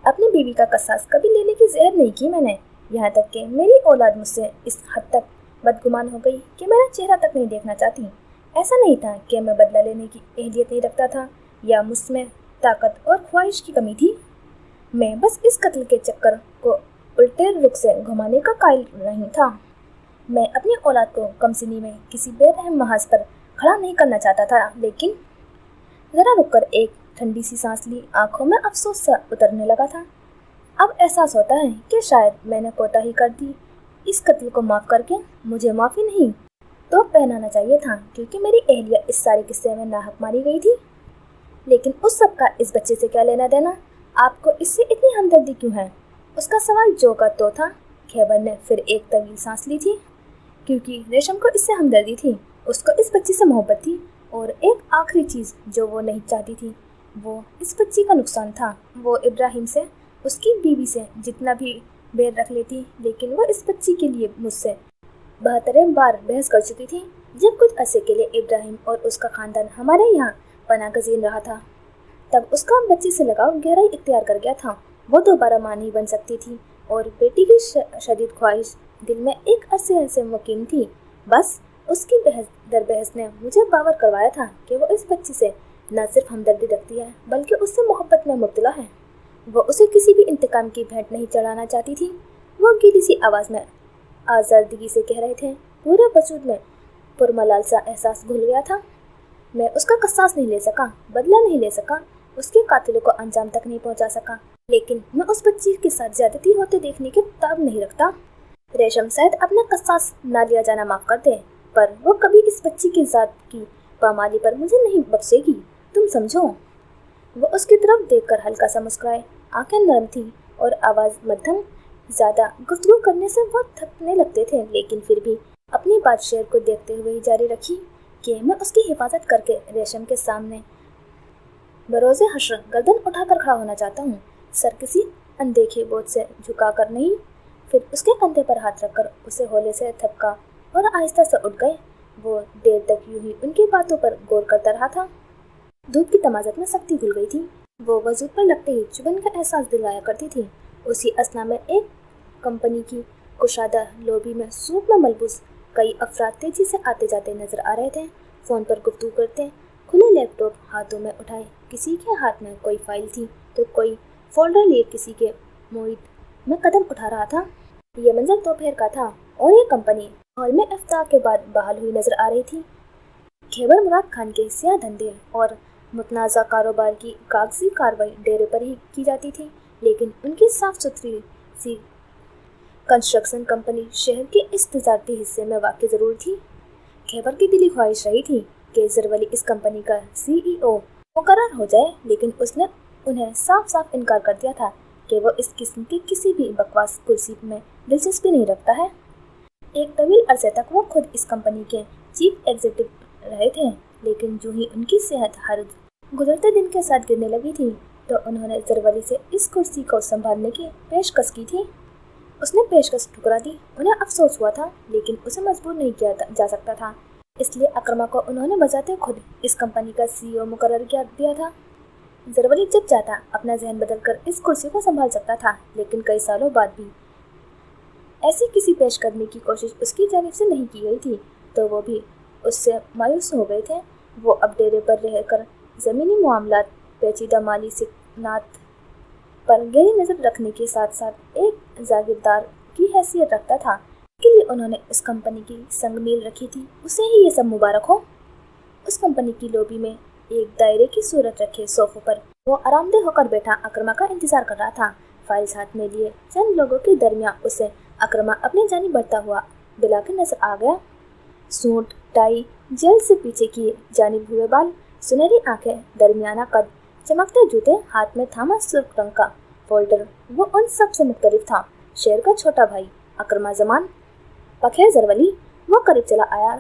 अपनी बीवी का कसास कभी लेने की जहर नहीं की मैंने, यहाँ तक कि मेरी औलाद मुझसे इस हद तक बदगुमान हो गई कि मेरा चेहरा तक नहीं देखना चाहती। ऐसा नहीं था कि मैं बदला लेने की अहलियत नहीं रखता था या मुझमें ताकत और ख्वाहिश की कमी थी। मैं बस इस कत्ल के चक्कर को उल्टे रुख से घुमाने का कायल नहीं था। मैं अपनी औलाद को कमसिनी में किसी बेरहम महाज पर खड़ा नहीं करना चाहता था, लेकिन ज़रा रुककर एक ठंडी सी सांस ली। आंखों में अफसोस सा उतरने लगा था। अब एहसास होता है कि शायद मैंने कोताही कर दी। इस कत्ल को माफ़ करके मुझे माफ़ी नहीं तो पहनाना चाहिए था, क्योंकि मेरी एहलिया इस सारे किस्से में नाहक मारी गई थी। लेकिन उस सब का इस बच्चे से क्या लेना देना? आपको इससे इतनी हमदर्दी क्यों है? उसका सवाल जो का तो था। खैबर ने फिर एक तवील सांस ली थी, क्योंकि रेशम को इससे हमदर्दी थी। उसको इस बच्ची से मोहब्बत थी, और एक आखिरी चीज़ जो वो नहीं चाहती थी वो इस बच्ची का नुकसान था। वो इब्राहिम से, उसकी बीवी से जितना भी बैर रख लेती, लेकिन वो इस बच्ची के लिए मुझसे 72 बार बहस कर चुकी थी। जब कुछ अरसे के लिए इब्राहिम और उसका ख़ानदान हमारे यहाँ पनागज़ीन रहा था, तब उसका बच्ची से लगाव गहराई इख्तियार कर गया था। वो दोबारा माँ नहीं बन सकती थी, और बेटी की शदीद ख्वाहिश दिल में एक अरसे से मुकीम थी। बस उसकी बहस दर बहस ने मुझे बावर करवाया था कि वो इस बच्ची से न सिर्फ हमदर्दी रखती है, बल्कि उससे मोहब्बत में मुब्तला है। वो उसे किसी भी इंतकाम की भेंट नहीं चढ़ाना चाहती थी। वो गीली सी आवाज़ में आज़ादगी से कह रहे थे। पूरे वजूद में पुरमलाल सा एहसास घुल गया था। मैं उसका कसास नहीं ले सका, बदला नहीं ले सका, उसके कातिलों को अंजाम तक नहीं पहुंचा सका, लेकिन मैं उस बच्ची के साथ ज्यादती होते देखने के ताब नहीं रखता। रेशम शायद अपना कसास ना लिया जाना माफ कर दे, पर वो कभी इस बच्ची की जात की पामाली पर मुझे नहीं बख्शेगी, तुम समझो। वो उसकी तरफ देखकर हल्का सा मुस्कुराए। आंखें नरम थी और आवाज़ मध्यम। ज़्यादा गुफ्तगू करने से वो थकने लगते थे, लेकिन फिर भी अपनी बात शेर को देखते हुए ही जारी रखी कि मैं उसकी हिफाजत करके रेशम के सामने बरोज़े हश्र गर्दन उठाकर खड़ा होना चाहता हूँ, सर किसी अनदेखे बोझ से झुका कर नहीं। फिर उसके कंधे पर हाथ रखकर उसे होले से थपका और आहिस्ता से उठ गए। वो देर तक यूं ही उनकी बातों पर गौर करता रहा था। धूप की तमाज़त में सख्ती घुल गई थी। वो वजूद पर लगते ही चुभन का एहसास दिलाया करती थी। उसी असना में एक कंपनी की कुशादा लॉबी में सूट में मलबूस कई अफराद तेजी से आते जाते नजर आ रहे थे। फ़ोन पर गुफ्तगू करते, खुले लैपटॉप हाथों में उठाए। किसी के हाथ में कोई फाइल थी तो कोई फोल्डर लिए किसी के मोहित में कदम उठा रहा था। ये मंजर दोपहर का था और ये कंपनी हॉल में इफ्तार के बाद बहाल हुई नजर आ रही थी। खैबर मुराद खान के सियाह धंधे और मुतनाज़ा कारोबार की कागजी कार्रवाई डेरे पर ही की जाती थी, लेकिन उनकी साफ सुथरी सी कंस्ट्रक्शन कंपनी शहर के इस तजारती हिस्से में वाक़ई ज़रूर थी। खैबर की दिली ख्वाहिश रही थी कि ज़रवली इस कंपनी का CEO मुकर्रर हो जाए, लेकिन उसने उन्हें साफ साफ इनकार कर दिया था कि वो इस किस्म की किसी भी बकवास कुर्सी में दिलचस्पी नहीं रखता है। एक तवील अरसे तक वो खुद इस कंपनी के चीफ एग्जीक्यूटिव रहे थे, लेकिन जो ही उनकी सेहत हर गुजरते दिन के साथ गिरने लगी थी, तो उन्होंने ज़रवली से इस कुर्सी को संभालने की पेशकश की थी। उसने पेशकश ठुकरा दी। उन्हें अफसोस हुआ था, लेकिन उसे मजबूर नहीं किया जा सकता था। इसलिए अकरमा को उन्होंने बजाते खुद इस कंपनी का CEO मुकर्रर किया दिया था। ज़रवली जब चाहता अपना जहन बदल कर इस कुर्सी को संभाल सकता था, लेकिन कई सालों बाद भी ऐसी किसी पेश करने की कोशिश उसकी जानिब से नहीं की गई थी, तो वो भी उससे मायूस हो गए थे। वो अब डेरे पर रहकर ज़मीनी मामलात, पेचीदा माली सिकनात पर गहरी नज़र रखने के साथ साथ एक जागीरदार की हैसियत रखता था। के लिए उन्होंने इस कंपनी की संग मील रखी थी। उसे ही ये सब मुबारक हो। उस कंपनी की लॉबी में एक दायरे की सूरत रखे सोफे पर वो आरामदेह होकर बैठा अकरमा का इंतजार कर रहा था। फाइल्स हाथ में लिए चंद लोगों के दरमियान उसे अकरमा अपनी जानी बढ़ता हुआ बिला के नजर आ गया। सूट, टाई, जेल से पीछे किए जानिब हुए बाल, सुनहरी आंखें, दरमियाना कद, चमकते जूते, हाथ में थामा सुर्ख रंग का फोल्डर। वो उन सब से मुख्तलिफ था। शेर का छोटा भाई अकरमा जमान पखेर ज़रवली वो करीब चला आया।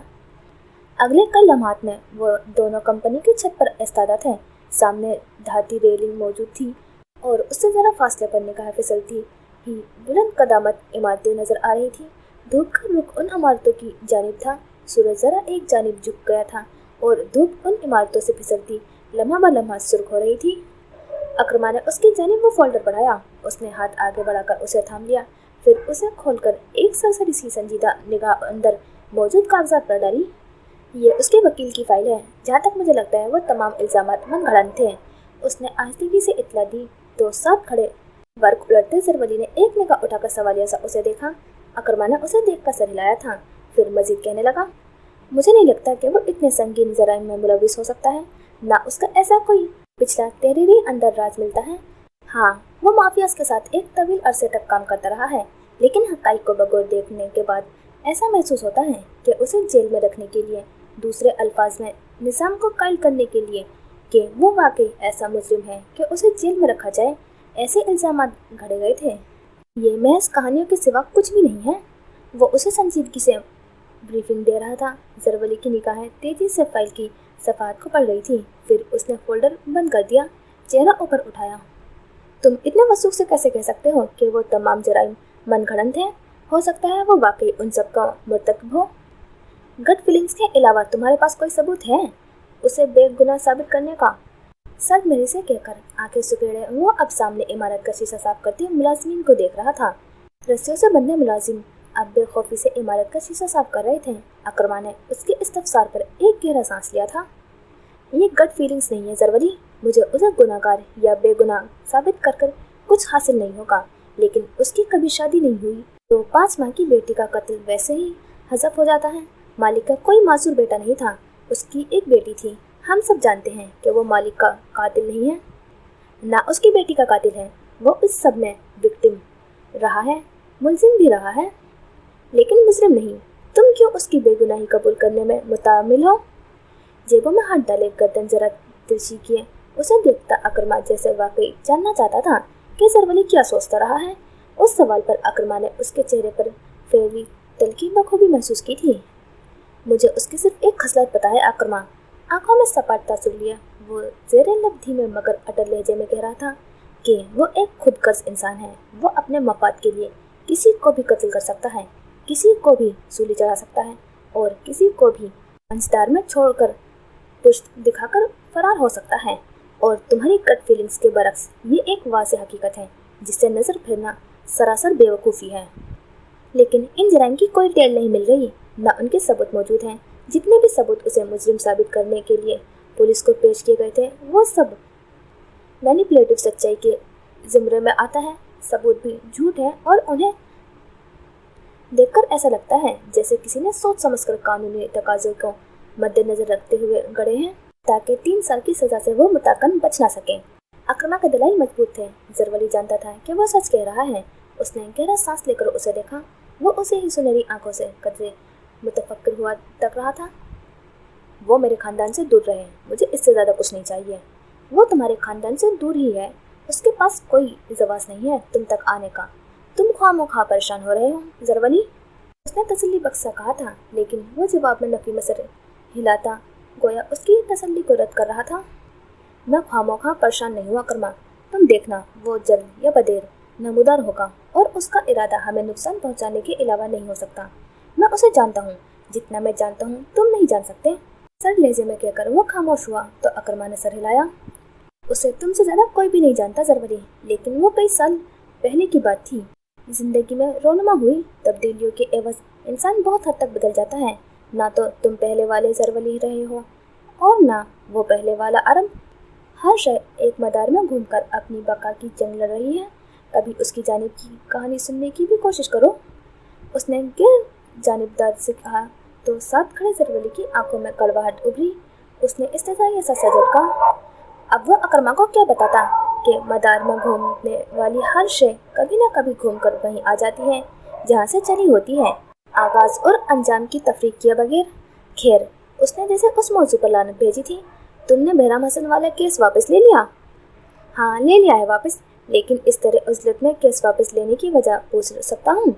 अगले कई लम्हात में वो दोनों कंपनी की छत पर इस्तादा थे। सामने धाती रेलिंग मौजूद थी और उससे ज़रा फासले पर निगाह फिसलती ही बुलंद कदामत इमारतें नजर आ रही थी। धूप का रुख उन इमारतों की जानिब था। सूरज ज़रा एक जानिब झुक गया था और धूप उन इमारतों से फिसलती लम्हा ब लम्हा सुर्ख हो रही थी। अकरमा ने उसकी जानिब वो फोल्डर बढ़ाया। उसने हाथ आगे बढ़ाकर उसे थाम लिया, फिर उसे खोलकर एक सरसरी सी संजीदा निगाह अंदर मौजूद कागजात पर डाली। ये उसके वकील की फाइल है। जहाँ तक मुझे लगता है वो तमाम इल्ज़ामात मनगढ़ंत थे। उसने आहिस्तगी से इत्तला दी तो साथ खड़े वर्क उलटते ज़रवली ने एक निगाह उठाकर सवालिया सा उसे देखा। अकरमा ने उसे देखकर सर हिलाया था, फिर मजीद कहने लगा, मुझे नहीं लगता कि वो इतने संगीन ज़राइम में मुलविस हो सकता है। ना उसका ऐसा कोई पिछला तहरीरी अंदर राज मिलता है। हाँ, वो माफियाज के साथ एक तवील अरसे तक काम करता रहा है, लेकिन हकाइक को बगौर देखने के बाद ऐसा महसूस होता है कि उसे जेल में रखने के लिए, दूसरे अल्फाज में निज़ाम को कायल करने के लिए कि वो वाकई ऐसा मुजरिम है कि उसे जेल में रखा जाए, ऐसे इल्ज़ामात घड़े गए थे। ये महज कहानियों के सिवा कुछ भी नहीं है। वो उसे संजीदगी से ब्रीफिंग दे रहा था। ज़रवली की निगाहें तेजी से फाइल की सफ़ात को पढ़ रही थी। फिर उसने फोल्डर बंद कर दिया, चेहरा ऊपर उठाया। तुम इतने वसूख से कैसे कह सकते हो कि वो तमाम जराइम मनगढ़ंत थे? हो सकता है वो वाकई उन सब का मुर्तकब हो। गट फीलिंग्स के अलावा तुम्हारे पास कोई सबूत है उसे बेगुनाह साबित करने का? सर मेरे से कहकर आंखें सुकेड़े वो अब सामने इमारत का शीशा साफ करते मुलाजिमीन को देख रहा था। रस्सियों से बंधे मुलाजिम अब बेखौफी से इमारत का शीशा साफ कर रहे थे। अकरमा ने उसके इस्तफसार पर एक गहरा सांस लिया था। ये गट फीलिंग्स नहीं है ज़रवली, मुझे उसे गुनाहगार या बेगुनाह साबित कर कुछ हासिल नहीं होगा, लेकिन उसकी कभी शादी नहीं हुई तो 5 माह की बेटी का कत्ल वैसे ही हज़फ हो जाता है। मालिक का कोई मासूर बेटा नहीं था, उसकी एक बेटी थी। हम सब जानते हैं कि वो मालिक का कातिल नहीं है, ना उसकी बेटी का कातिल है। वो इस सब में विक्टिम रहा है, मुलजिम भी रहा है, लेकिन मुजरिम नहीं। तुम क्यों उसकी बेगुनाही कबूल करने में मुतामिल हो? जेबों में हाथ डाले गर्दन जरा तिरछी किए उसे देखता अकरमा जैसे वाकई जानना चाहता था कि ज़रवली क्या सोचता रहा है। उस सवाल पर अकरमा ने उसके चेहरे पर फेरी तलखी बखूबी महसूस की थी। मुझे उसकी सिर्फ एक खसलत पता है अकरमा। आंखों में सपाट तासुर लिया वो ज़ेरे लब धीमे मगर अटल लहजे में कह रहा था कि वो एक खुदगर्ज इंसान है। वो अपने मफाद के लिए किसी को भी कत्ल कर सकता है, किसी को भी सूली चढ़ा सकता है और किसी को भी अंशदार में छोड़कर पुष्ट दिखाकर फरार हो सकता है। और तुम्हारी गट फीलिंग्स के बरक्स ये एक वाज़ेह हकीकत है जिससे नज़र फिरना सरासर बेवकूफ़ी है। लेकिन इन जराइम की कोई टेल नहीं मिल रही, ना उनके सबूत मौजूद हैं। जितने भी सबूत उसे मुजरिम साबित करने के लिए पुलिस को पेश किए गए थे वो सब मैनिपुलेटिव सच्चाई के ज़िम्रे में आता है। सबूत भी झूठ है और उन्हें देखकर ऐसा लगता है जैसे किसी ने सोच समझकर कानूनी तकाज़ों को मद्देनजर रखते हुए गढ़े हैं ताकि 3 साल की सज़ा से वो मुताकन बच ना सके। अकरमा के दलाइल मजबूत थे। ज़रवली जानता था कि वो सच कह रहा है। उसने गहरा सांस लेकर उसे देखा। वो उसे ही सुनहरी आंखों से कदरे मुतफक्किर हुआ तक रहा था। वो मेरे खानदान से दूर रहे, मुझे इससे ज़्यादा कुछ नहीं चाहिए। वो तुम्हारे खानदान से दूर ही है, उसके पास कोई जवाब नहीं है तुम तक आने का। तुम ख्वामोख्वाह परेशान हो रहे हो ज़रवली, उसने तसल्ली बख्शा कहा था, लेकिन वो जवाब में नफी में सर हिलाता गोया उसकी तसल्ली को रद्द कर रहा था। मैं ख्वामोख्वाह परेशान नहीं हुआ अकरमा, तुम देखना वो जल्द या बदेर नमूदार होगा और उसका इरादा हमें नुकसान पहुंचाने के अलावा नहीं हो सकता। मैं उसे जानता हूँ, जितना मैं जानता हूँ तुम नहीं जान सकते। सर लहजे में कहकर वो खामोश हुआ तो अकरमा ने सर हिलाया। उसे तुमसे ज़्यादा कोई भी नहीं जानता ज़रवली, लेकिन वो कई साल पहले की बात थी। जिंदगी में रोनुमा हुई तब्दीलियों के एवज इंसान बहुत हद तक बदल जाता है। ना तो तुम पहले वाले ज़रवली रहे हो और ना वो पहले वाला आरंभ। हर शय एक मदार में घूमकर अपनी बका की जंग लड़ रही है। कभी उसकी जानिब की कहानी सुनने की भी कोशिश करो, उसने गैर जानिबदार से कहा तो साथ खड़े ज़रवली की आंखों में कड़वाहट उभरी। उसने इस्तेज़ाई सा झटका। अब वो अकरमा को क्या बताता कि मदार में घूमने वाली हर शय कभी न कभी घूमकर वहीं आ जाती है जहाँ से चली होती है, आगाज़ और अंजाम की तफरीक किए बगैर। खैर, उसने जैसे उस मौजू पर लानत भेजी थी। तुमने बहराम हसन वाला केस वापस ले लिया? हाँ, ले लिया है वापस, लेकिन इस तरह उजलत में केस वापस लेने की वजह पूछ सकता हूँ?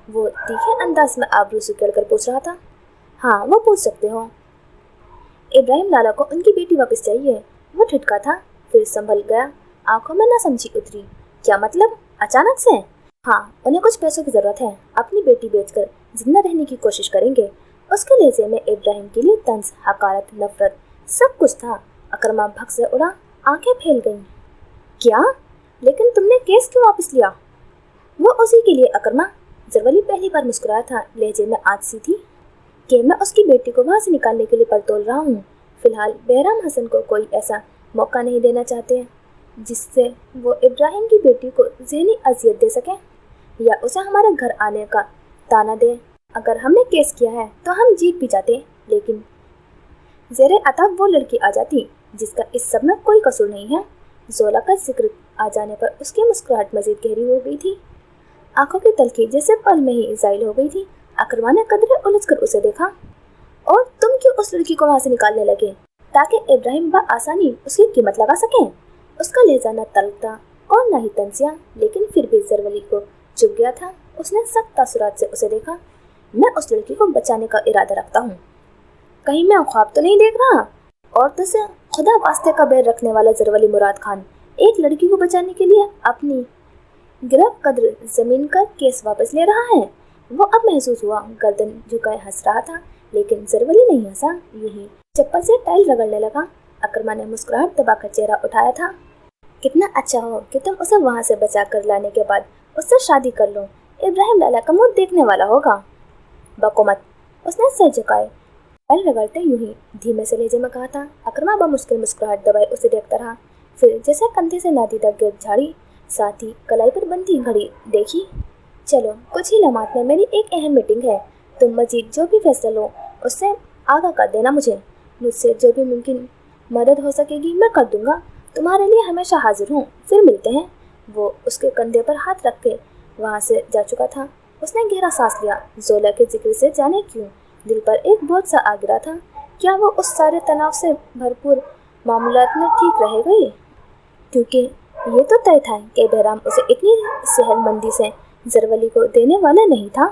वो तीखे अंदाज में आबरू सुकेड़ कर पूछ रहा था। हाँ, वो पूछ सकते हो। इब्राहिम लाला को उनकी बेटी वापस चाहिए। वो ठिठका था, फिर संभल गया, आंखों में ना समझी उतरी। क्या मतलब, अचानक से? हाँ, उन्हें कुछ पैसों की ज़रूरत है, अपनी बेटी बेचकर जिंदा रहने की कोशिश करेंगे। उसके लहजे में इब्राहिम के लिए तंज, हकारत, नफरत सब कुछ था। अकरमा भग से उड़ा, आंखें फैल गईं। क्या? लेकिन तुमने केस क्यों वापस लिया? वो उसी के लिए अकरमा। ज़रवली पहली बार मुस्कुराया था, लहजे में आज सी थी कि मैं उसकी बेटी को वहाँ से निकालने के लिए पड़तोल रहा हूँ। फिलहाल बहराम हसन को कोई ऐसा मौका नहीं देना चाहते हैं जिससे वो इब्राहिम की बेटी को ज़हनी अजियत दे सके या उसे हमारे घर आने का ताना दे। अगर हमने केस किया है तो हम जीत भी जाते, लेकिन ज़ेरे अताब वो लड़की आ जाती जिसका इस सब में कोई कसूर नहीं है। जोला का जिक्र आ जाने पर उसकी मुस्कुराहट मजीद गहरी हो गई थी। आंखों की तलखी जैसे पल में ही ज़ाइल हो गई थी। अकरमा ने कदरे उलझकर उसे देखा। और तुम क्यों उस लड़की को वहाँ से निकालने लगे ताकि इब्राहिम बआसानी उसकी कीमत लगा सकें? उसका लहजा न तल्ख था और न ही तंजिया, लेकिन फिर भी ज़रवली को चुभ गया था। उसने सख्त तासुरात से उसे देखा। मैं उस लड़की को बचाने का इरादा रखता हूँ। कहीं मैं ख्वाब तो नहीं देख रहा? और तुझसे खुदा वास्ते का बैर रखने वाला ज़रवली मुराद खान एक लड़की को बचाने के लिए अपनी गिरफ्त कद्र जमीन का केस वापस ले रहा है। वो अब महसूस हुआ, गर्दन झुकाए हंस रहा था, लेकिन ज़रवली नहीं हंसा, यूं चप्पल से टाइल रगड़ने लगा। अकरमा ने मुस्कुराहट दबाकर चेहरा उठाया था। कितना अच्छा हो कि तुम उसे वहाँ से बचा कर लाने के बाद उससे शादी कर लो। इब्राहिम लाला का मुंह देखने वाला होगा। बको मत, उसने सर झुकाए टाइल रगड़ते यूं ही धीमे से लहजे में कहा था। अकरमा बमुश्किल मुस्कुराहट दबाए उसे देखता रहा, फिर जैसे कंधे से नादीदा गिर झाड़ी, साथ ही कलाई पर बंधी घड़ी देखी। चलो, कुछ ही लम्हात में मेरी एक अहम मीटिंग है। तुम मजीद जो भी फैसला लो उससे आगाह कर देना मुझसे जो भी मुमकिन मदद हो सकेगी मैं कर दूंगा। तुम्हारे लिए हमेशा हाजिर हूँ। फिर मिलते हैं। वो उसके कंधे पर हाथ रख के वहाँ से जा चुका था। उसने गहरा सांस लिया। जोला के जिक्र से जाने क्यों दिल पर एक बोझ सा आ गिरा था। क्या वो उस सारे तनाव से भरपूर मामलात में ठीक रहेगी? क्योंकि ये तो तय था कि बहराम उसे इतनी सेहतमंदी से ज़रवली को देने वाला नहीं था।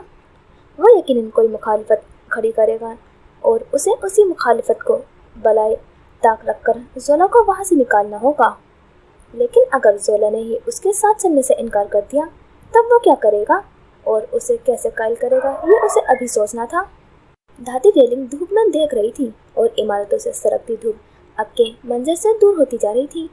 वो यकीनन कोई मुखालिफत खड़ी करेगा और उसे उसी मुखालिफत को बलाए ताक रखकर जोला को वहाँ से निकालना होगा। लेकिन अगर जोला ने ही उसके साथ चलने से इनकार कर दिया तब वो क्या करेगा और उसे कैसे कायल करेगा, ये उसे अभी सोचना था। धाती रेलिंग धूप में देख रही थी और इमारतों से सरकती धूप अब के मंजर से दूर होती जा रही थी।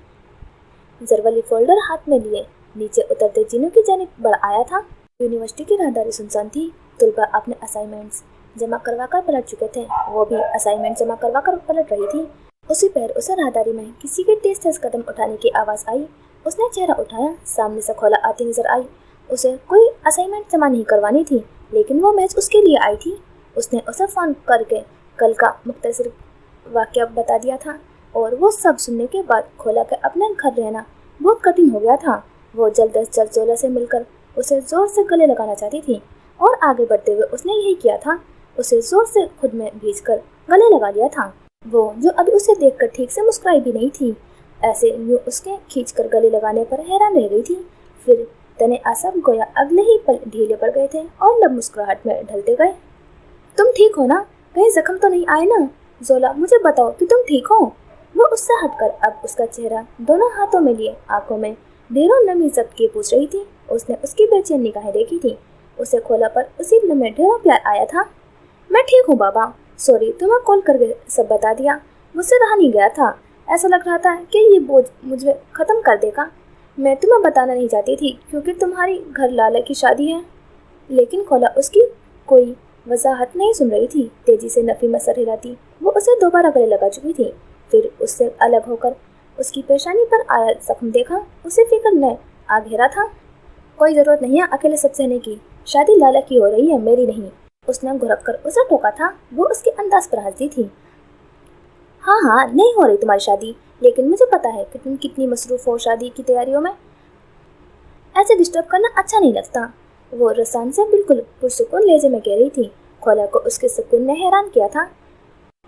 ज़रवली फोल्डर हाथ में लिए नीचे उतरते जीनों की जानिब बढ़ आया था। यूनिवर्सिटी की राहदारी सुनसान थी। तुलबा अपने असाइनमेंट्स जमा करवा कर पलट चुके थे। वो भी असाइनमेंट जमा करवा कर पलट रही थी। उसी पैर उसे राहदारी में किसी के तेज तेज कदम उठाने की आवाज़ आई। उसने चेहरा उठाया। सामने से खोला आती नजर आई। उसे कोई असाइनमेंट जमा नहीं करवानी थी, लेकिन वो मैच उसके लिए आई थी। उसने उसे फ़ोन करके कल का मुख्तसर वाक़या बता दिया था और वो सब सुनने के बाद खोला के अपने घर रहना बहुत कठिन हो गया था। वो जल्द अज जल्द जोला से मिलकर उसे ज़ोर से गले लगाना चाहती थी और आगे बढ़ते हुए उसने यही किया था। उसे ज़ोर से खुद में भींच कर गले लगा लिया था। वो जो अभी उसे देखकर ठीक से मुस्कुराई भी नहीं थी, ऐसे यूँ उसके खींचकर गले लगाने पर हैरान रह गई थी। फिर तने आसब गोया अगले ही पल ढीले पड़ गए थे और लब मुस्कुराहट में ढलते गए। तुम ठीक हो ना? कहीं जख्म तो नहीं आए ना? जोला, मुझे बताओ कि तुम ठीक हो। वो उससे हटकर अब उसका चेहरा दोनों हाथों में लिए आंखों में ढेरों नमी जब्त किए पूछ रही थी। उसने उसकी बेचैन निगाहें देखी थी। उसे खोला पर उसी लम्हे ढेरों प्यार आया था। मैं ठीक हूँ बाबा, सॉरी तुम्हें कॉल करके सब बता दिया। मुझसे रहा नहीं गया था। ऐसा लग रहा था कि ये बोझ मुझे ख़त्म कर देगा। मैं तुम्हें बताना नहीं चाहती थी क्योंकि तुम्हारी घर लाला की शादी है। लेकिन खोला उसकी कोई वजाहत नहीं सुन रही थी। तेजी से नफ़ी में सर हिलाती वो उसे दोबारा गले लगा चुकी थी। फिर उससे अलग होकर उसकी पेशानी पर आया जख्म देखा। उसे फिक्र न आ घेरा था। कोई ज़रूरत नहीं है अकेले सब सहने की। शादी लाला की हो रही है, मेरी नहीं। उसने घुरक कर उसे टोका था। वो उसके अंदाज पर हंसती थी। हाँ, नहीं हो रही तुम्हारी शादी, लेकिन मुझे पता है कि तुम कितनी मसरूफ़ हो शादी की तैयारियों में। ऐसे डिस्टर्ब करना अच्छा नहीं लगता। वो रसान से बिल्कुल पुरसुकून लहजे में कह रही थी। खोला को उसके सुकून ने हैरान किया था।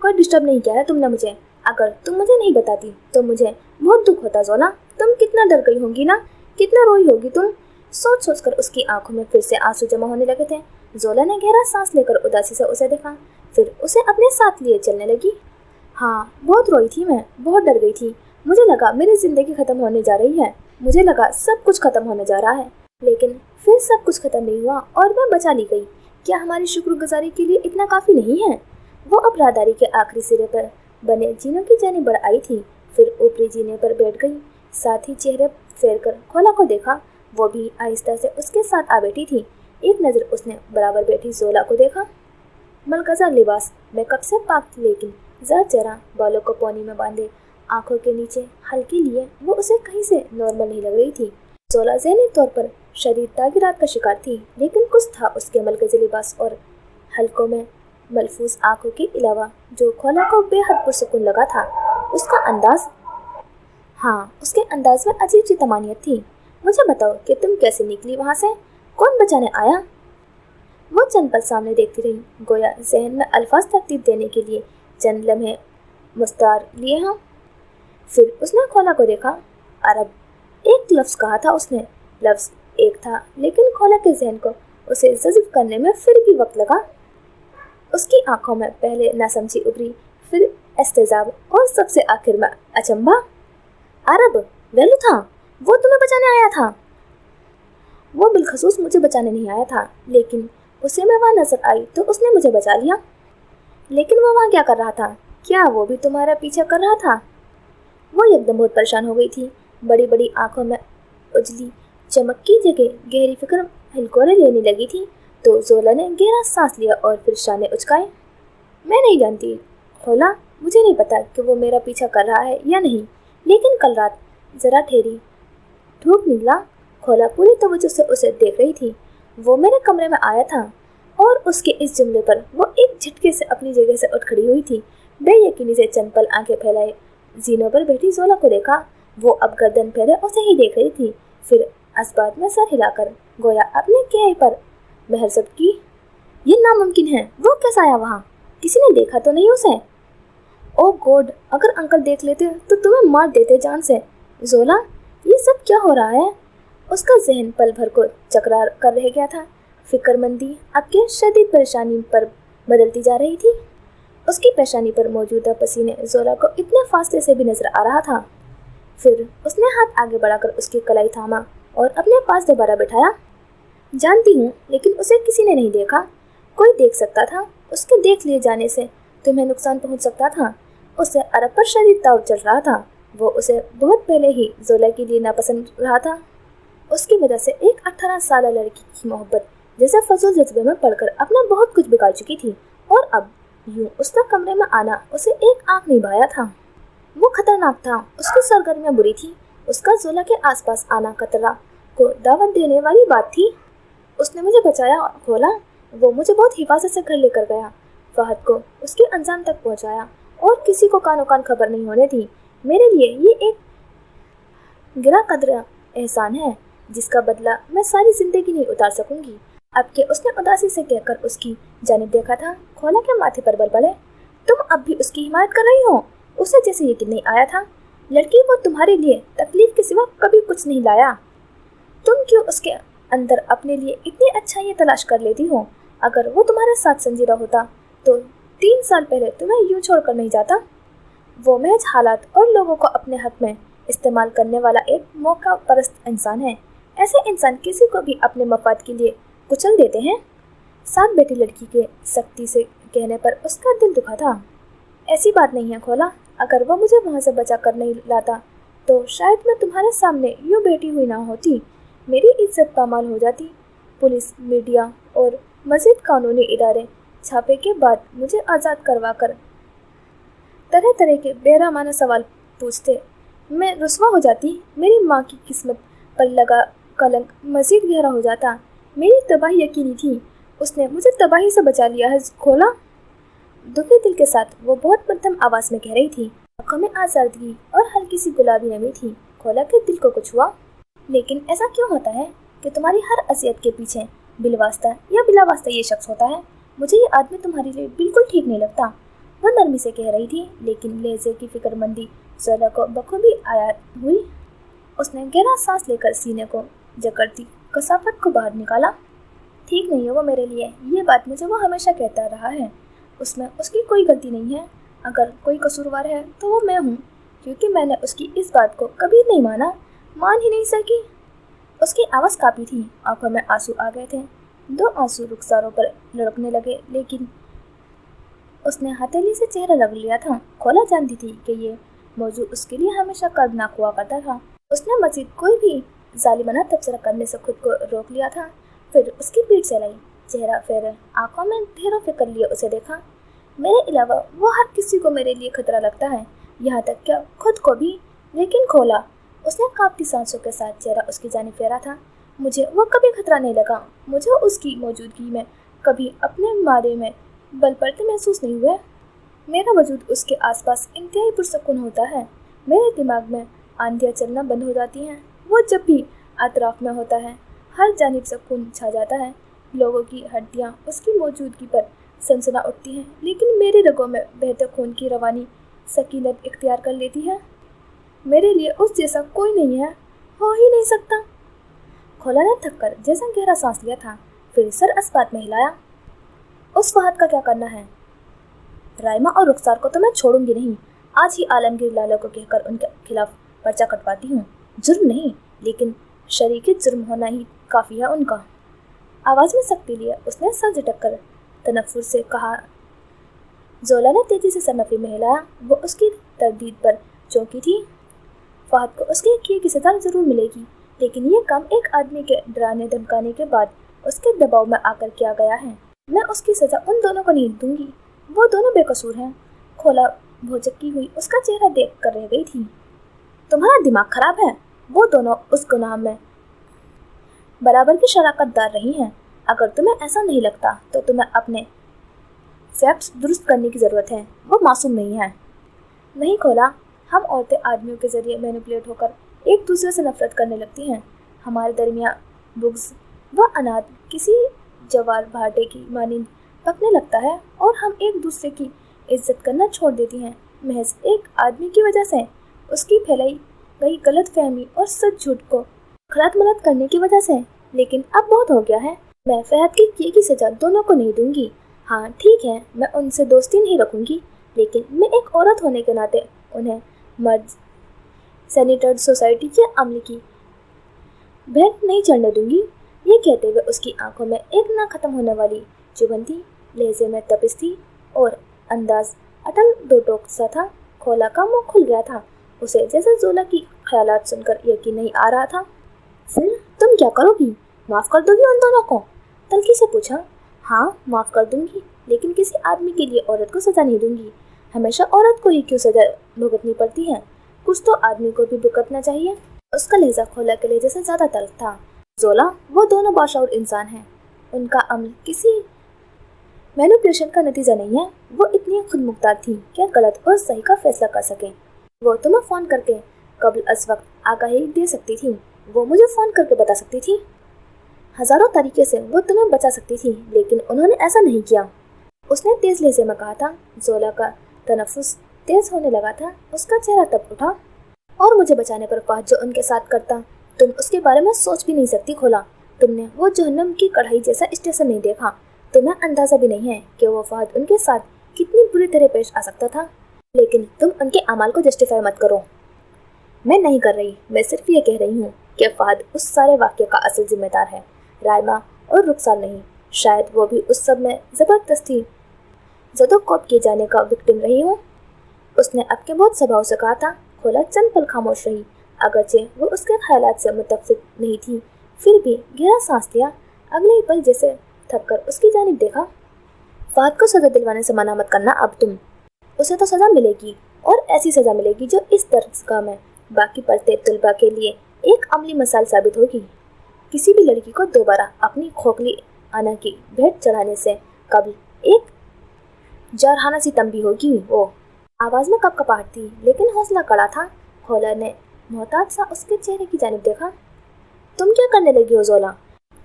कोई डिस्टर्ब नहीं किया है तुमने मुझे। अगर तुम मुझे नहीं बताती तो मुझे बहुत दुख होता जोला। तुम कितना डर गई होगी ना, कितना रोई होगी तुम। सोच सोच कर उसकी आंखों में फिर से आंसू जमा होने लगे थे। जोला ने गहरा सांस लेकर उदासी से उसे देखा, फिर उसे अपने साथ लिए चलने लगी। हाँ, बहुत रोई थी मैं, बहुत डर गई थी। मुझे लगा मेरी ज़िंदगी ख़त्म होने जा रही है। मुझे लगा सब कुछ ख़त्म होने जा रहा है, लेकिन फिर सब कुछ ख़त्म नहीं हुआ और मैं बचा ली गई। क्या हमारी शुक्रगुजारी के लिए इतना काफ़ी नहीं है? वो अब राहदारी के आखिरी सिरे पर बने जीनों की जानिब बढ़ आई थी। फिर ऊपरी जीने पर बैठ गई। साथ ही चेहरे फेर कर खोला को देखा। वो भी आहिस्ता से उसके साथ आ बैठी थी। एक नज़र उसने बराबर बैठी जोला को देखा। मलकज़ा लिबास मेकअप से पाक थी, लेकिन ज़रा चेहरा बालों को पौनी में बांधे आंखों के नीचे हल्की लिए वो उसे कहीं से नॉर्मल नहीं लग रही थी। जोला ज़हनी तौर पर शदीद तागिरात का शिकार थी, लेकिन कुछ था उसके मलकज़ी लिबास और हल्कों में मलफूज आंखों के अलावा जो खोला को बेहद पुरसुकून लगा था। उसके अंदाज में अजीब सी तमानियत थी। मुझे बताओ कि तुम कैसे निकली वहाँ से, कौन बचाने आया? वो चंद पल सामने देखती रही, गोया जहन में अल्फाज तरतीब देने के लिए चंद लम्हे मुस्तार लिए हों। फिर उसने खोला को देखा। अरब, एक लफ्ज़ कहा था उसने। लफ्ज़ एक था, लेकिन खोला के जहन को उसे जज़्ब करने में फिर भी वक्त लगा। उसकी आंखों में पहले नासमझी उभरी, फिर इस्तेज़ाब और सबसे आखिर में अचंभा। अरब, वेलू था, वो तुम्हें बचाने आया था? वो बिलखसूस मुझे बचाने नहीं आया था, लेकिन उसे मैं वहाँ नजर आई तो उसने मुझे बचा लिया। लेकिन वो वहाँ क्या कर रहा था? क्या वो भी तुम्हारा पीछा कर रहा था? वो एकदम बहुत परेशान हो गई थी। बड़ी बड़ी आंखों में उजली चमक की जगह गहरी फिक्र हिलकोरे लेने लगी थी। तो जोला ने गहरा सांस लिया और फिर शाने उचकाए। मैं नहीं जानती खोला, मुझे नहीं पता कि वो मेरा पीछा कर रहा है या नहीं, लेकिन कल रात ज़रा ठहरी, धूप निकला। खोला पूरी तवज्जो से उसे देख रही थी। वो मेरे कमरे में आया था और उसके इस जुमले पर वो एक झटके से अपनी जगह से उठ खड़ी हुई थी। बेयकीनी से चंद पल आंखें फैलाए जीनों पर बैठी जोला को देखा। वो अब गर्दन फैले उसे ही देख रही थी, फिर असबात में सर हिलाकर गोया अपने किए पर महरसत की। ये नामुमकिन है, वो कैसा आया वहाँ? किसी ने देखा तो नहीं उसे? ओ गॉड, अगर अंकल देख लेते तो तुम्हें मार देते जान से। जोला, ये सब क्या हो रहा है? उसका जहन पल भर को चकरार कर रह गया था। फिक्रमंदी अब के शदीद परेशानी पर बदलती जा रही थी। उसकी पेशानी पर मौजूदा पसीने जोला को इतने फासले से भी नजर आ रहा था। फिर उसने हाथ आगे बढ़ाकर उसकी कलाई थामा और अपने पास दोबारा बिठाया। जानती हूँ, लेकिन उसे किसी ने नहीं देखा। कोई देख सकता था। उसके देख लिए जाने से तुम्हें नुकसान पहुँच सकता था। उसे अरब पर शदीद ताव चल रहा था। वो उसे बहुत पहले ही जोला के लिए नापसंद रहा था। उसकी वजह से एक 18 साल लड़की की मोहब्बत जैसे फजूल जज्बे में पड़कर अपना बहुत कुछ बिगाड़ चुकी थी, और अब यूं उसका कमरे में आना उसे एक आंख नहीं भाया था। वो खतरनाक था। उसकी सरगर्मियां बुरी थी। उसका जोला के आसपास आना खतरा को दावत देने वाली बात थी। उसने मुझे बचाया खोला। वो मुझे बहुत हिफाजत से घर लेकर गया, फहद को उसके अंजाम तक पहुंचाया और किसी को कानो कान खबर नहीं होने दी। मेरे लिए ये एक गिरा कदर एहसान है जिसका बदला मैं सारी जिंदगी नहीं उतार सकूंगी। अब के उसने उदासी से कहकर उसकी जानिब देखा था। खोला के माथे पर बल पड़े। तुम अब भी उसकी हिमायत कर रही हो? उसे जैसे यकीन नहीं आया था। लड़की, वो तुम्हारे लिए तकलीफ के सिवा कभी कुछ नहीं लाया। तुम क्यों उसके अंदर अपने लिए इतनी अच्छाइयाँ तलाश कर लेती हो? अगर वो तुम्हारे साथ संजीदा होता तो 3 साल पहले तुम्हें यूं छोड़कर नहीं जाता। वो महज हालात और लोगों को अपने हक में इस्तेमाल करने वाला एक मौका परस्त इंसान है। ऐसे इंसान किसी को भी अपने मफाद के लिए कुचल देते हैं। साथ बैठी लड़की के सख्ती से कहने पर उसका दिल दुखा था। ऐसी बात नहीं है खोला, अगर वो मुझे वहाँ से बचा कर नहीं लाता तो शायद मैं तुम्हारे सामने यूँ बैठी हुई ना होती। मेरी इज्जत पामाल हो जाती। पुलिस, मीडिया और मज़ीद कानूनी इदारे छापे के बाद मुझे आज़ाद करवा कर तरह तरह के बेरहमाना सवाल पूछते। मैं रुस्वा हो जाती। मेरी माँ की किस्मत पर लगा कलंक मज़ीद गहरा हो जाता। मेरी तबाही यकीनी थी। उसने मुझे तबाही से बचा लिया है खोला। दुखी दिल के साथ वो बहुत मध्यम आवाज़ में कह रही थी। आंखों में आज़ादगी और हल्की सी गुलाबी नमी थी। खोला के दिल को कुछ हुआ। लेकिन ऐसा क्यों होता है कि तुम्हारी हर असियत के पीछे बिलवास्ता या बिलावास्ता ये शख्स होता है? मुझे ये आदमी तुम्हारे लिए बिल्कुल ठीक नहीं लगता। वह नरमी से कह रही थी, लेकिन लहजे की फिक्रमंदी जोला को बखूबी आया हुई। उसने गहरा सांस लेकर सीने को जकड़ती कसाफत को बाहर निकाला। ठीक नहीं है वो मेरे लिए। ये बात मुझे वो हमेशा कहता रहा है। उसमें उसकी कोई गलती नहीं है। अगर कोई कसूरवार है तो वो मैं हूँ, क्योंकि मैंने उसकी इस बात को कभी नहीं माना, मान ही नहीं सकी। उसकी आवाज़ काँपी थी। आंखों में आंसू आ गए थे। 2 आंसू रुखसारों पर लुढ़कने लगे, लेकिन उसने हथेली से चेहरा रगड़ लिया था। खोला जानती थी कि ये मौजू उसके लिए हमेशा कर्दनाक हुआ करता था। उसने मजीद कोई भी जालिमाना तबसरा करने से खुद को रोक लिया था। फिर उसकी पीठ चलाई, चेहरा फेरे, आंखों में ढेरों फिक्र लिए उसे देखा। मेरे अलावा वो हर किसी को मेरे लिए खतरा लगता है, यहाँ तक क्या खुद को भी। लेकिन खोला, उसने कांपती सांसों के साथ चेहरा उसकी जानिब फेरा था। मुझे वो कभी खतरा नहीं लगा। मुझे उसकी मौजूदगी में कभी अपने मारे में बल पड़ते महसूस नहीं हुए। मेरा वजूद उसके आसपास इंतहाई पुरसकून होता है। मेरे दिमाग में आंधियाँ चलना बंद हो जाती हैं। वो जब भी अतराफ में होता है हर जानिब सुकून छा जाता है। लोगों की हड्डियाँ उसकी मौजूदगी पर सनसना उठती हैं, लेकिन मेरे रगों में बहते खून की रवानी सकीनत इख्तियार कर लेती है। मेरे लिए उस जैसा कोई नहीं है, हो ही नहीं सकता। खोला ने थककर जैसा गहरा सांस लिया था, फिर सर अस्पात में हिलाया। उस फहद का क्या करना है? राइमा और रुखसार को तो मैं छोड़ूंगी नहीं। आज ही आलमगीर लाला को कहकर उनके खिलाफ पर्चा कटवाती हूँ। जुर्म नहीं, लेकिन शरीके जुर्म होना ही काफ़ी है उनका। आवाज़ में सख्ती लिए उसने सर झटक कर तनफ्फुर से कहा। जोला ने तेजी से सर नफी में हिलाया। वो उसकी तरदीद पर चौंकी थी। फहद को उसके किए की सजा जरूर मिलेगी, लेकिन ये काम एक आदमी के डराने धमकाने के बाद उसके दबाव में आकर किया गया है। मैं उसकी सजा उन दोनों को नहीं दूंगी। वो दोनों बेकसूर हैं। खोला भौचक्की हुई उसका चेहरा देख कर रह गई थी। तुम्हारा दिमाग खराब है। वो दोनों उस गुनाह में बराबर की शराकतदार रही हैं। अगर तुम्हें ऐसा नहीं लगता तो तुम्हें अपने फैक्ट्स दुरुस्त करने की ज़रूरत है। वो मासूम नहीं है। नहीं खोला, हम औरतें आदमियों के ज़रिए मैनिपुलेट होकर एक दूसरे से नफरत करने लगती हैं। हमारे दरमियान बुग़्ज़ व अनाद किसी जवार भाटे की मानिंद पकने लगता है और हम एक दूसरे की इज्जत करना छोड़ देती हैं, महज एक आदमी की वजह से। उसकी फैलाई गई गलत फहमी और सच झूठ को खलत मलत करने की वजह से। लेकिन अब बहुत हो गया है। मैं फहद के किए की सजा दोनों को नहीं दूंगी। हाँ ठीक है, मैं उनसे दोस्ती नहीं रखूंगी, लेकिन मैं एक औरत होने के नाते उन्हें मर्द सैनिटर्ड सोसाइटी के अमल की भेंट नहीं चढ़ने दूंगी। ये कहते हुए उसकी आंखों में एक ना खत्म होने वाली चुभन थी, लहजे में तपिश थी और अंदाज अटल दो टोक सा था। खोला का मुंह खुल गया था। उसे जैसे जोला की ख्यालात सुनकर यकीन नहीं आ रहा था। फिर तुम क्या करोगी? माफ़ कर दोगी उन दोनों को? तल्खी से पूछा। हाँ माफ़ कर दूंगी, लेकिन किसी आदमी के लिए औरत को सज़ा नहीं दूंगी। हमेशा औरत को ही क्यों सज़ा भुगतनी पड़ती है? कुछ तो आदमी को भी भुगतना चाहिए। उसका लहजा खोला के लहजे से ज़्यादा तल्ख था। जोला, वो दोनों बाशऊर इंसान हैं। उनका अमल किसी मैनिपुलेशन का नतीजा नहीं है। वो इतनी खुद मुख्तार थी कि गलत और सही का फैसला कर सके। वो तुम्हें फ़ोन करके कबल अज वक्त आगाही दे सकती थी। वो मुझे फ़ोन करके बता सकती थी। हज़ारों तरीके से वो तुम्हें बचा सकती थी, लेकिन उन्होंने ऐसा नहीं किया। उसने तेज़ लहजे में कहा था। जोला का तनफ्फुस तेज़ होने लगा था। उसका चेहरा तब उठा। और मुझे बचाने पर फहद जो उनके साथ करता, तुम उसके बारे में सोच भी नहीं सकती। खोला, तुमने वो जहन्नम की कढ़ाई जैसा स्टेशन नहीं देखा। तुम्हें अंदाज़ा भी नहीं है कि वो फहद उनके साथ कितनी बुरी तरह पेश आ सकता था। लेकिन तुम उनके अमाल को जस्टिफाई मत करो। मैं नहीं कर रही, मैं सिर्फ ये कह रही हूँ कि फहद उस सारे वाक़े का असल जिम्मेदार है, राइमा और रुखसार नहीं। शायद वो भी उस सब में ज़बरदस्ती ज़दोकोब किए जाने का विक्टिम रही हो। उसने अपने बहुत स्वभाव से कहा था। खोला चंद पल खामोश रही। अगरचे वो उसके ख्यालात से मुतफ़िक नहीं थी, फिर भी गहरा सांस लिया। अगले ही पल जैसे थक कर उसकी जानिब देखा। फहद को सज़ा दिलवाने से मना मत करना। अब तुम उसे तो सज़ा मिलेगी, और ऐसी सज़ा मिलेगी जो इस दरगाह में बाकी पढ़ते तलबा के लिए एक अमली मिसाल साबित होगी। किसी भी लड़की को दोबारा अपनी खोखली आना की भेंट चढ़ाने से कबल एक जारहाना सी तंबी होगी। वो आवाज़ में कपकपाहट थी, लेकिन हौसला कड़ा था। खोला ने मोहताज सा उसके चेहरे की जानिब देखा। तुम क्या करने लगी हो जोला?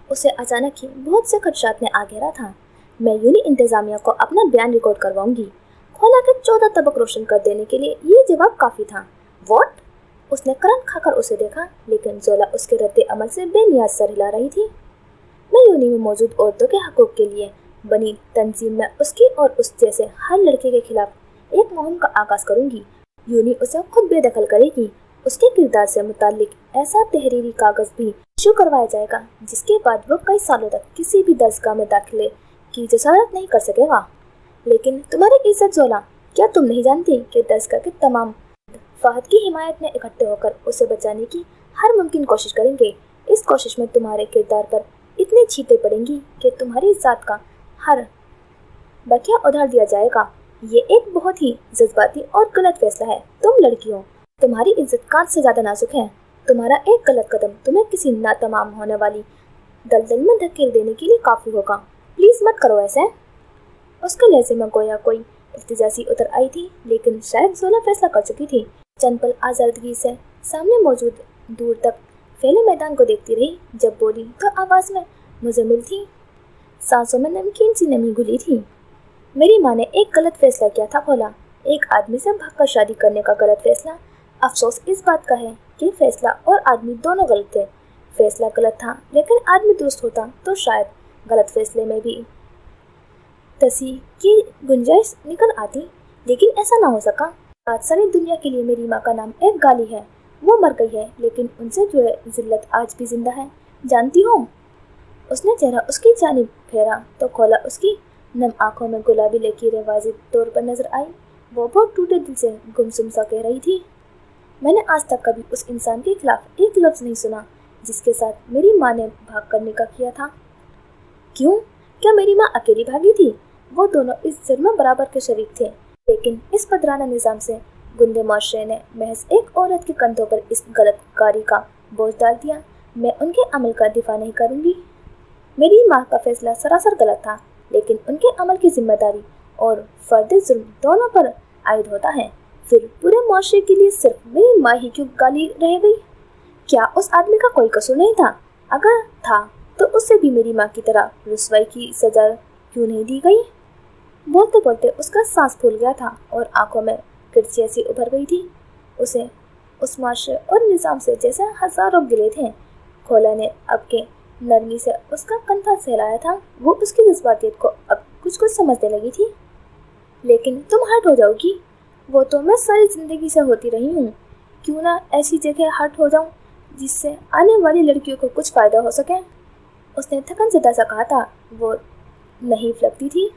उसे अचानक ही बहुत से खदशात ने आ घेरा था। मैं यूनी इंतज़ामिया को अपना बयान रिकॉर्ड करवाऊंगी। खोला के 14 तबक रोशन कर देने के लिए ये जवाब काफ़ी था। वॉट? उसने करंट खाकर उसे देखा, लेकिन जोला उसके रद्द अमल से बेनियाज सर हिला रही थी। मैं यूनी में मौजूद औरतों के हकूक़ के लिए बनी तंजीम में उसकी और उस जैसे हर लड़के के खिलाफ एक मुहिम का आगाज़ करूंगी। यूनी उसे खुद बेदखल करेगी। उसके किरदार से मुताल्लिक ऐसा तहरीरी कागज़ भी इशू करवाया जाएगा, जिसके बाद वो कई सालों तक किसी भी दरगाह में दाखिले की जसारत नहीं कर सकेगा। लेकिन तुम्हारी इज्जत जोला, क्या तुम नहीं जानती कि दरगाह के तमाम फहद की हिमायत में इकट्ठे होकर उसे बचाने की हर मुमकिन कोशिश करेंगे। इस कोशिश में तुम्हारे किरदार पर इतनी छींटे पड़ेंगी कि तुम्हारी ज़ात का हर बकिया उधार दिया जाएगा। ये एक बहुत ही जज्बाती और गलत फैसला है। तुम लड़कियों, तुम्हारी इज्जत कांच से ज़्यादा नाजुक है। तुम्हारा एक गलत कदम तुम्हें किसी नातमाम होने वाली दलदल में धकेल देने के लिए काफ़ी होगा। प्लीज़ मत करो ऐसे। उसके लहजे में गोया कोई इल्तिजा सी उतर आई थी, लेकिन शायद ज़ोला फैसला कर चुकी थी। चंद पल आज़ादगी से सामने मौजूद दूर तक फैले मैदान को देखती रही। जब बोली तो आवाज़ में मुज़म्मिल थी, सांसों में नमकीन सी नमी घुली थी। मेरी माँ ने एक गलत फैसला किया था खोला, एक आदमी से भागकर शादी करने का गलत फैसला। अफसोस इस बात का है कि फैसला और आदमी दोनों गलत थे। फैसला गलत था, लेकिन आदमी दुरुस्त होता तो शायद गलत फैसले में भी तसी की गुंजाइश निकल आती, लेकिन ऐसा ना हो सका। आज सारी दुनिया के लिए मेरी माँ का नाम एक गाली है। वो मर गई है, लेकिन उनसे जुड़े जिल्लत आज भी जिंदा है, जानती हो। उसने चेहरा उसकी जानिब फेरा तो खोला उसकी नम आंखों में गुलाबी लकीरें वाज़िह तौर पर नजर आई। वो बहुत टूटे दिल से गुमसुम सा कह रही थी, मैंने आज तक कभी उस इंसान के खिलाफ एक लफ्ज़ नहीं सुना जिसके साथ मेरी माँ ने भाग करने का किया था। क्यों? क्या मेरी माँ अकेली भागी थी? वो दोनों इस जुर्म में बराबर के शरीक थे, लेकिन इस पदराना निज़ाम से गुंदे माशरे ने महज एक औरत के कंधों पर इस गलत कारी का बोझ डाल दिया। मैं उनके अमल का दिफा नहीं करूँगी। मेरी माँ का फैसला सरासर गलत था, लेकिन उनके अमल की जिम्मेदारी और फर्द जुर्म दोनों पर आयद होता है। फिर पूरे माशरे के लिए सिर्फ मेरी माँ ही क्यों गाली रह गई? क्या उस आदमी का कोई कसूर नहीं था? अगर था तो उससे भी मेरी माँ की तरह रुसवाई की सजा क्यों नहीं दी गई? बोलते बोलते उसका सांस फूल गया था और आंखों में किरचियाँ सी उभर गई थी। उसे उस माशरे और निज़ाम से जैसे हजारों गिले थे। खोला ने अब के नरमी से उसका कंधा सहलाया था। वो उसकी जज्बातियत को अब कुछ कुछ समझने लगी थी। लेकिन तुम हर्ट हो जाओगी। वो तो मैं सारी ज़िंदगी से होती रही हूँ। क्यों ना ऐसी जगह हर्ट हो जाऊँ जिससे आने वाली लड़कियों को कुछ फ़ायदा हो सके। उसने थकन ज़दा सा कहा था। वो नहीं लगती थी,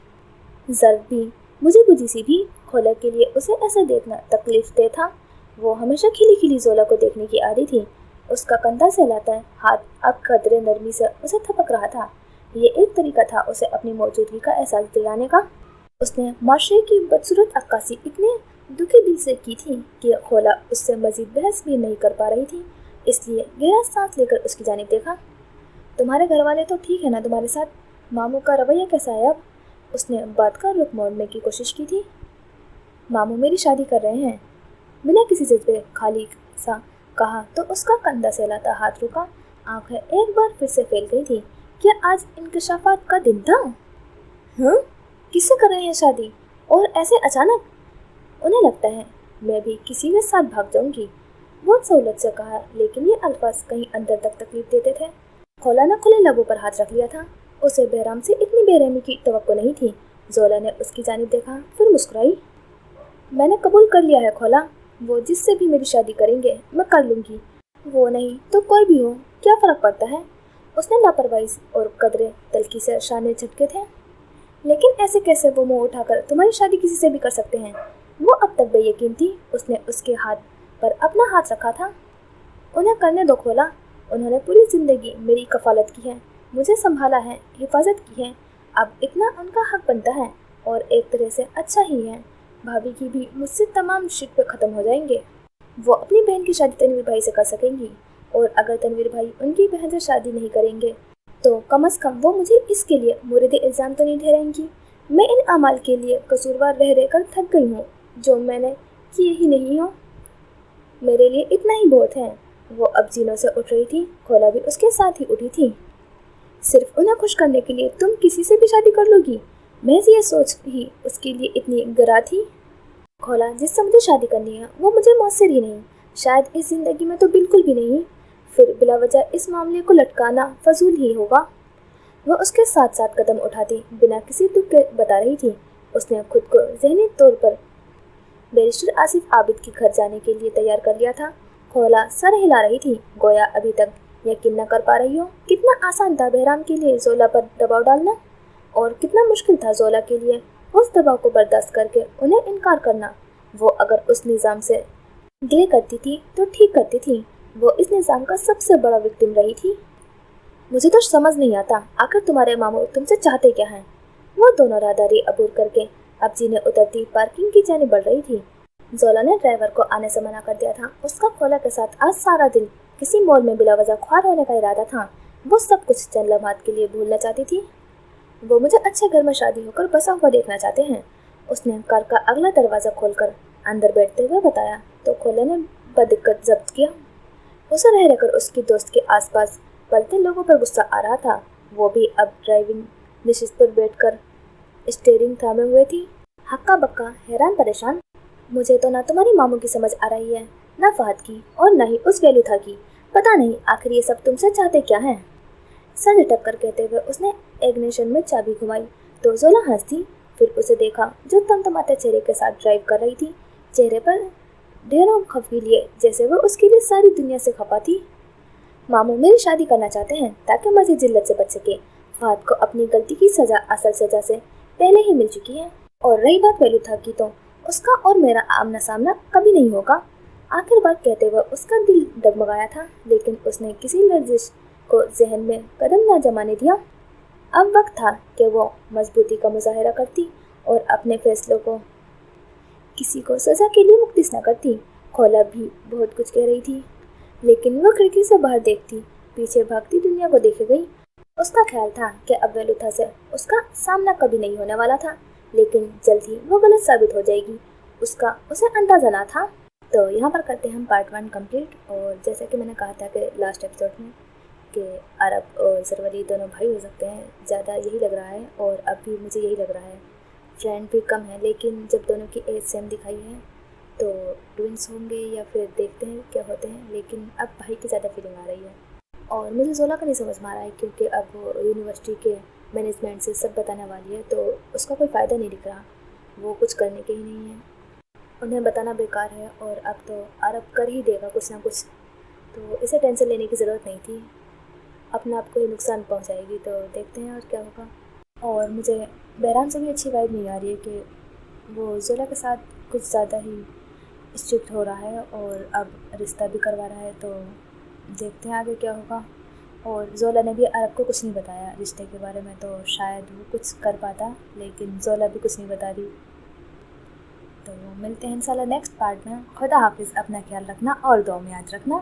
ज़र्ब भी मुझे बुझी सी भी। खोला के लिए उसे ऐसे देखना तकलीफ दे था। वो हमेशा खिली खिली ज़ोला को देखने की आदी थी। उसका कंधा सहलाता है हाथ अब कदरे नरमी से उसे थपक रहा था। ये एक तरीका था उसे अपनी मौजूदगी का एहसास दिलाने का। उसने माशरे की बदसूरत अक्कासी इतने दुखी दिल से की थी कि खोला उससे मजीद बहस भी नहीं कर पा रही थी, इसलिए गहरा सांस लेकर उसकी जानिब देखा। तुम्हारे घर वाले तो ठीक है ना तुम्हारे साथ? मामू का रवैया कैसा है अब? उसने बात का रुख मोड़ने की कोशिश की थी। मामू मेरी शादी कर रहे हैं, बिना किसी जज्बे खाली सा कहा तो उसका कंधा सहलाता हाथ रुका। आंखें एक बार फिर से फैल गई थी। क्या आज इंकशाफात का दिन था? हाँ, किससे कर रहे हैं शादी और ऐसे अचानक? उन्हें लगता है मैं भी किसी के साथ भाग जाऊंगी। बहुत सहूलत से कहा, लेकिन ये अल्फाज कहीं अंदर तक तकलीफ देते थे। खोला ने खुले लबों पर हाथ रख लिया था। उसे बहराम से इतनी बेरहमी की तवक्को नहीं थी। ज़ोला ने उसकी जानिब देखा, फिर मुस्कुराई। मैंने कबूल कर लिया है खोला। वो जिससे भी मेरी शादी करेंगे मैं कर लूँगी। वो नहीं तो कोई भी हो, क्या फ़र्क पड़ता है? उसने लापरवाही और कदरे तलखी से शाने झटके थे। लेकिन ऐसे कैसे वो मुँह उठाकर तुम्हारी शादी किसी से भी कर सकते हैं? वो अब तक बेयकीन थी। उसने उसके हाथ पर अपना हाथ रखा था। उन्हें करने दो खोला। उन्होंने पूरी ज़िंदगी मेरी कफालत की है, मुझे संभाला है, हिफाजत की है। अब इतना उनका हक बनता है और एक तरह से अच्छा ही है। भाभी की भी मुझसे तमाम शिकवे ख़त्म हो जाएंगे। वो अपनी बहन की शादी तनवीर भाई से कर सकेंगी, और अगर तनवीर भाई उनकी बहन से शादी नहीं करेंगे तो कम से कम वो मुझे इसके लिए मुरीद इल्ज़ाम तो नहीं ठहराएंगी। मैं इन अमाल के लिए कसूरवार रह रहकर थक गई हूँ, जो मैंने किए ही नहीं हो। मेरे लिए इतना ही बहुत है। वो अब जीनों से उठ रही थी। खोला भी उसके साथ ही उठी थी। सिर्फ उन्हें खुश करने के लिए तुम किसी से भी शादी कर लोगी? महज ये सोच ही उसके लिए इतनी गरा थी। खोला, जिससे मुझे शादी करनी है वो मुझे मौसर ही नहीं, शायद इस ज़िंदगी में तो बिल्कुल भी नहीं। फिर बिला वजह इस मामले को लटकाना फजूल ही होगा। वह उसके साथ साथ कदम उठाती बिना किसी दुख के बता रही थी। उसने खुद को ज़हनी तौर पर बैरिस्टर आसिफ आबिद के घर जाने के लिए तैयार कर लिया था। खोला सर हिला रही थी, गोया अभी तक यकीन न कर पा रही हो। कितना आसान था बहराम के लिए ज़ोला पर दबाव डालना, और कितना मुश्किल था ज़ोला के लिए उस दबाव को बर्दाश्त करके उन्हें इनकार करना। वो अगर उस निज़ाम से गिले करती थी तो ठीक करती थी। वो इस निज़ाम का सबसे बड़ा विक्टिम रही थी। मुझे तो समझ नहीं आता, आखिर तुम्हारे मामू तुमसे चाहते क्या हैं? वो दोनों राहदारी अबूर करके अब जीने उतरती पार्किंग की जाने बढ़ रही थी। ज़ोला ने ड्राइवर को आने से मना कर दिया था। उसका खोला के साथ आज सारा दिन किसी मॉल में बिला वजह ख्वार होने का इरादा था। वो सब कुछ चंद लम्हात के लिए भूलना चाहती थी। वो मुझे अच्छे घर में शादी होकर बसा हुआ देखना चाहते हैं, اس نے کار کا اگلا دروازہ کھول کر اندر بیٹھتے ہوئے بتایا تو کھولے نے بدقت ضبط کیا۔ اسے رہ کر اس کی دوست کے آس پاس پلتے لوگوں پر غصہ آ رہا تھا۔ وہ بھی اب ڈرائیونگ نشست پر بیٹھ کر اسٹیئرنگ تھامے ہوئے تھی، ہکا بکا، حیران پریشان۔ مجھے تو نہ تمہاری ماموں کی سمجھ آ رہی ہے، نہ فہد کی، اور نہ ہی اس ویلوتھا کی۔ پتہ نہیں آخر یہ سب تم سے چاہتے کیا ہیں؟ سر جھٹک کر کہتے ہوئے اس نے ایگنیشن میں چابی گھمائی تو زولا ہنس دی، پھر اسے دیکھا جو تمتماتے چہرے کے ساتھ ڈرائیو کر رہی تھی، چہرے پر ڈھیروں خفگی لیے جیسے وہ اس کے لیے ساری دنیا سے خفا تھی۔ ماموں میری شادی کرنا چاہتے ہیں تاکہ مزید ذلت سے بچ سکے۔ فہد کو اپنی غلطی کی سزا اصل سزا سے پہلے ہی مل چکی ہے، اور رہی بات ویلوتھا کی تو اس کا اور میرا آمنا سامنا کبھی نہیں ہوگا۔ آخر بات کہتے ہوئے اس کا دل ڈگمگایا تھا، لیکن اس نے کسی لرزش کو ذہن میں قدم نہ جمانے دیا۔ اب وقت تھا کہ وہ مضبوطی کا مظاہرہ کرتی اور اپنے فیصلوں کو کسی کو سزا کے لیے مختص نہ کرتی۔ خولا بھی بہت کچھ کہہ رہی تھی، لیکن وہ کھڑکی سے باہر دیکھتی پیچھے بھاگتی دنیا کو دیکھے گئی۔ اس کا خیال تھا کہ اب ویلوتھا سے اس کا سامنا کبھی نہیں ہونے والا تھا، لیکن جلد ہی وہ غلط ثابت ہو جائے گی، اسے اندازہ نہ تھا۔ تو یہاں پر کرتے ہیں ہم پارٹ 1 کمپلیٹ۔ اور جیسا کہ میں نے کہا تھا کہ لاسٹ ایپیسوڈ میں کہ عرب اور سروری دونوں بھائی ہو سکتے ہیں، زیادہ یہی لگ رہا ہے، اور اب بھی مجھے یہی لگ رہا ہے۔ فرینڈ بھی کم ہے، لیکن جب دونوں کی ایج سیم دکھائی ہے تو ٹوئنس ہوں گے یا پھر دیکھتے ہیں کیا ہوتے ہیں، لیکن اب بھائی کی زیادہ فیلنگ آ رہی ہے۔ اور مجھے زولا کا نہیں سمجھ میں آ رہا ہے، کیونکہ اب وہ یونیورسٹی کے مینجمنٹ سے سب بتانے والی ہے، تو اس کا کوئی فائدہ نہیں دکھ رہا، وہ کچھ کرنے کے ہی نہیں ہیں، انہیں بتانا بیکار ہے، اور اب تو عرب کر ہی دے گا کچھ نہ کچھ، تو اسے ٹینشن لینے کی ضرورت نہیں تھی، اپنا آپ کو ہی نقصان پہنچائے گی۔ تو دیکھتے ہیں اور کیا ہوگا۔ اور مجھے بہرام سے بھی اچھی وائب نہیں آ رہی ہے کہ وہ زولا کے ساتھ کچھ زیادہ ہی اسٹرکٹ ہو رہا ہے اور اب رشتہ بھی کروا رہا ہے، تو دیکھتے ہیں آگے کیا ہوگا۔ اور زولا نے بھی عرب کو کچھ نہیں بتایا رشتے کے بارے میں، تو شاید وہ کچھ کر پاتا، لیکن زولا بھی کچھ نہیں بتا رہی۔ تو ملتے ہیں انشاءاللہ نیکسٹ پارٹ میں۔ خدا حافظ، اپنا خیال رکھنا اور دعاؤں میں یاد رکھنا۔